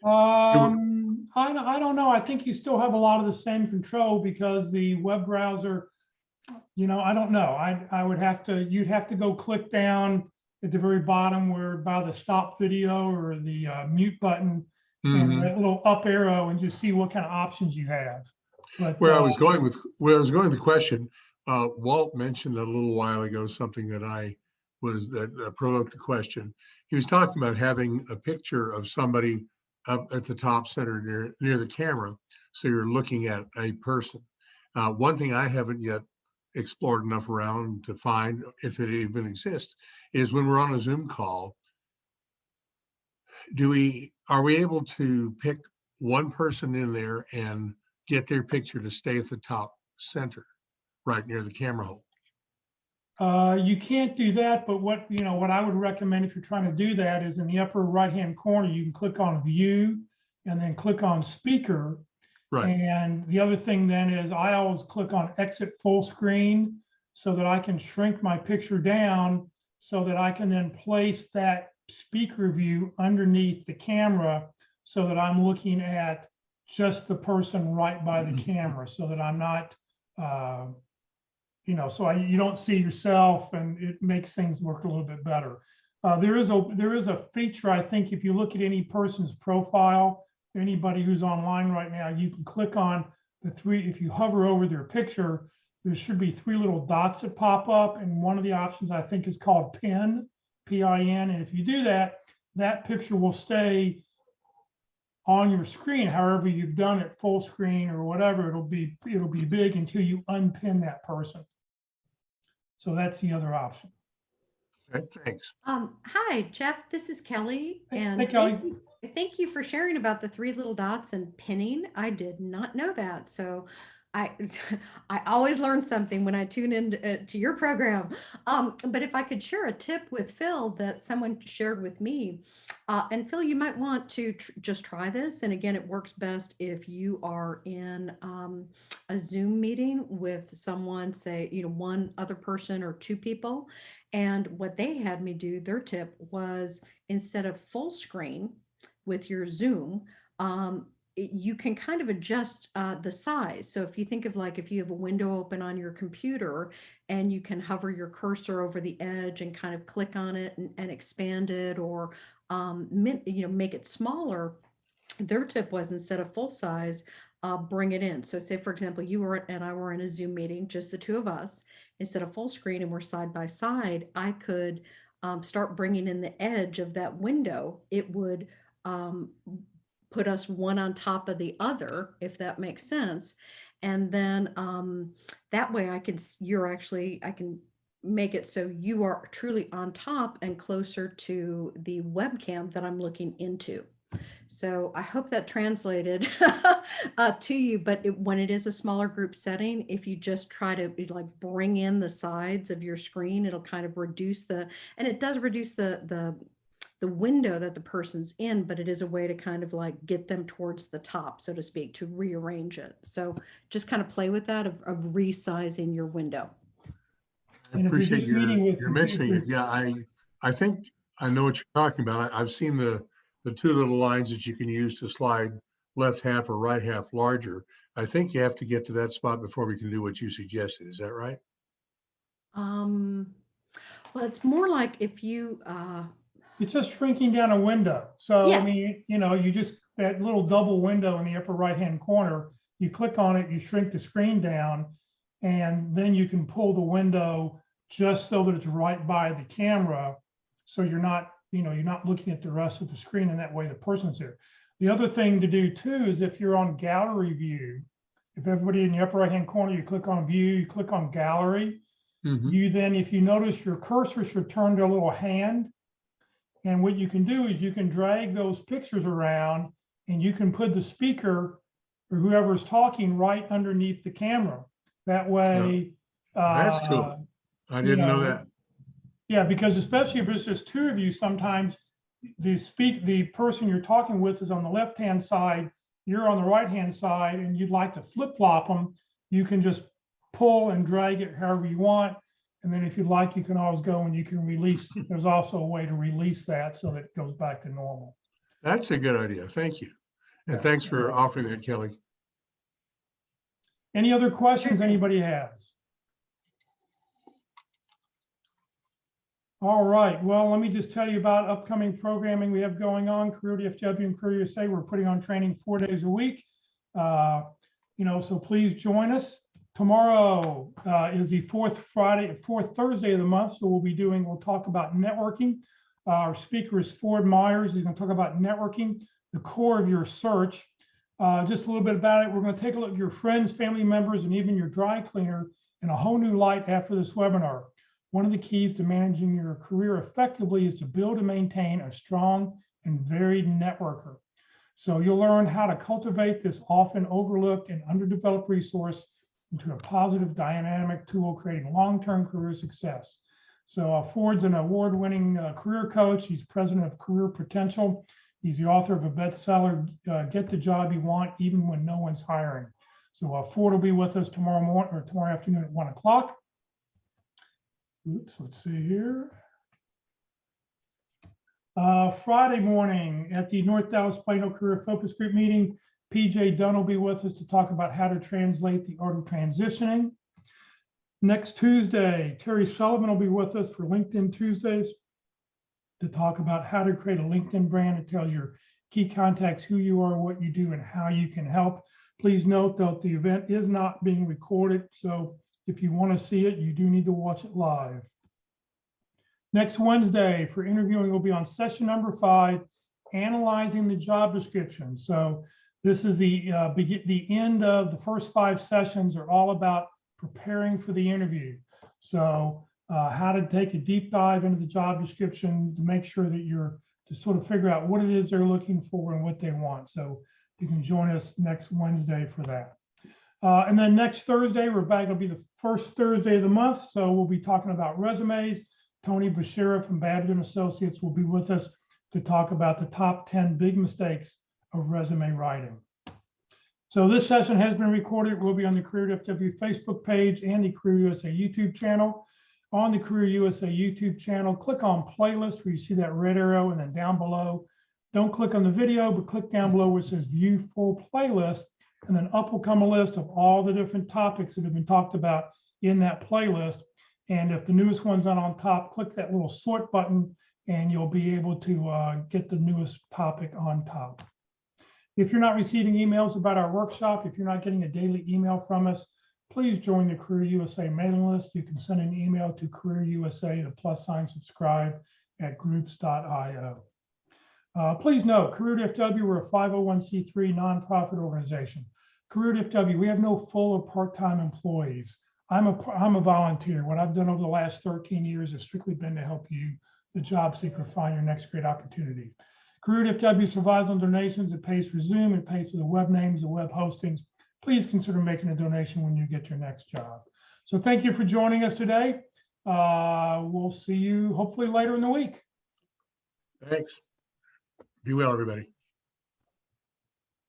S1: I don't know. I think you still have a lot of the same control because the web browser, I don't know. You'd have to go click down at the very bottom where by the stop video or the mute button and that little up arrow and just see what kind of options you have. But
S8: Where I was going with the question, Walt mentioned a little while ago something that provoked a question. He was talking about having a picture of somebody up at the top center near the camera, so you're looking at a person. One thing I haven't yet explored enough around to find if it even exists is when we're on a Zoom call, are we able to pick one person in there and get their picture to stay at the top center, right near the camera hole?
S1: you can't do that, but what I would recommend if you're trying to do that is in the upper right-hand corner, you can click on view and then click on speaker.
S8: Right.
S1: And the other thing then is I always click on exit full screen so that I can shrink my picture down so that I can then place that speaker view underneath the camera so that I'm looking at just the person right by the camera so that I'm not, you don't see yourself, and it makes things work a little bit better. There is a feature, I think, if you look at any person's profile, anybody who's online right now, you can click on if you hover over their picture, there should be 3 little dots that pop up. And one of the options I think is called pin, P-I-N. And if you do that, that picture will stay on your screen. However you've done it, full screen or whatever, it'll be big until you unpin that person. So that's the other option.
S8: Okay, thanks.
S9: Hi, Jeff, this is Kelly. And
S1: Hey, Kelly.
S9: thank you for sharing about the 3 little dots and pinning. I did not know that. So I always learn something when I tune in to your program. But if I could share a tip with Phil that someone shared with me, and Phil, you might want to just try this. And again, it works best if you are in a Zoom meeting with someone, say, one other person or 2 people. And what they had me do, their tip was instead of full screen with your Zoom, you can kind of adjust the size. So if you think of if you have a window open on your computer and you can hover your cursor over the edge and kind of click on it and expand it or make it smaller, their tip was instead of full size, bring it in. So say, for example, you and I were in a Zoom meeting, just the 2 of us, instead of full screen and we're side by side, I could start bringing in the edge of that window. It would put us one on top of the other, if that makes sense. And then that way I can make it so you are truly on top and closer to the webcam that I'm looking into. So I hope that translated to you, but when it is a smaller group setting, if you just try to bring in the sides of your screen, it'll kind of reduce and it does reduce the window that the person's in, but it is a way to kind of get them towards the top, so to speak, to rearrange it. So just kind of play with that of resizing your window.
S8: I appreciate your mentioning it. Yeah, I think I know what you're talking about. I've seen the 2 little lines that you can use to slide left half or right half larger. I think you have to get to that spot before we can do what you suggested. Is that right?
S9: Well, it's more like if you
S1: It's just shrinking down a window. So
S9: yes.
S1: I mean, you just, that little double window in the upper right-hand corner, you click on it, you shrink the screen down, and then you can pull the window just so that it's right by the camera. So you're not looking at the rest of the screen, and that way the person's there. The other thing to do too is if you're on gallery view, if everybody in the upper right-hand corner, you click on view, you click on gallery, you then, if you notice your cursor should turn to a little hand. And what you can do is you can drag those pictures around and you can put the speaker or whoever's talking right underneath the camera. That way.
S8: That's cool. I didn't know that.
S1: Yeah, because especially if it's just 2 of you, sometimes the person you're talking with is on the left-hand side, you're on the right-hand side, and you'd like to flip-flop them. You can just pull and drag it however you want. And then if you'd like, you can always go and you can release. There's also a way to release that so that it goes back to normal.
S8: That's a good idea. Thank you. And thanks for offering that, Kelly.
S1: Any other questions anybody has? All right. Well, let me just tell you about upcoming programming we have going on. Career DFW and Career USA, we're putting on training 4 days a week. So please join us. Tomorrow is the fourth Thursday of the month. So we'll talk about networking. Our speaker is Ford Myers. He's going to talk about networking, the core of your search. Just a little bit about it. We're going to take a look at your friends, family members, and even your dry cleaner in a whole new light after this webinar. One of the keys to managing your career effectively is to build and maintain a strong and varied networker. So you'll learn how to cultivate this often overlooked and underdeveloped resource into a positive dynamic tool, creating long-term career success. So Ford's an award-winning career coach. He's president of Career Potential. He's the author of a bestseller, Get the Job You Want, Even When No One's Hiring. So Ford will be with us tomorrow morning or tomorrow afternoon at 1 o'clock. Oops, let's see here. Friday morning at the North Dallas Plano Career Focus Group meeting, PJ Dunn will be with us to talk about how to translate the art of transitioning. Next Tuesday, Terry Sullivan will be with us for LinkedIn Tuesdays to talk about how to create a LinkedIn brand. It tells your key contacts who you are, what you do, and how you can help. Please note that the event is not being recorded, so if you want to see it, you do need to watch it live. Next Wednesday for interviewing will be on session number 5, analyzing the job description. So this is the end of the first 5 sessions are all about preparing for the interview. So how to take a deep dive into the job description to make sure that you're to sort of figure out what it is they're looking for and what they want. So you can join us next Wednesday for that. And then next Thursday, we're back. It'll be the first Thursday of the month. So we'll be talking about resumes. Tony Bashira from Babbitt & Associates will be with us to talk about the top 10 big mistakes of resume writing. So this session has been recorded. It will be on the Career FW Facebook page and the Career USA YouTube channel. On the Career USA YouTube channel, click on playlist where you see that red arrow, and then down below, don't click on the video, but click down below where it says view full playlist, and then up will come a list of all the different topics that have been talked about in that playlist. And if the newest one's not on top, click that little sort button and you'll be able to get the newest topic on top. If you're not receiving emails about our workshop, if you're not getting a daily email from us, please join the Career USA mailing list. You can send an email to Career USA, the +subscribe at groups.io. Please note, Career FW, we're a 501c3 nonprofit organization. Career FW, we have no full or part-time employees. I'm a volunteer. What I've done over the last 13 years has strictly been to help you, the job seeker, find your next great opportunity. Career FW survives on donations. It pays for Zoom. It pays for the web names, the web hostings. Please consider making a donation when you get your next job. So thank you for joining us today. We'll see you hopefully later in the week.
S8: Thanks. Be well, everybody.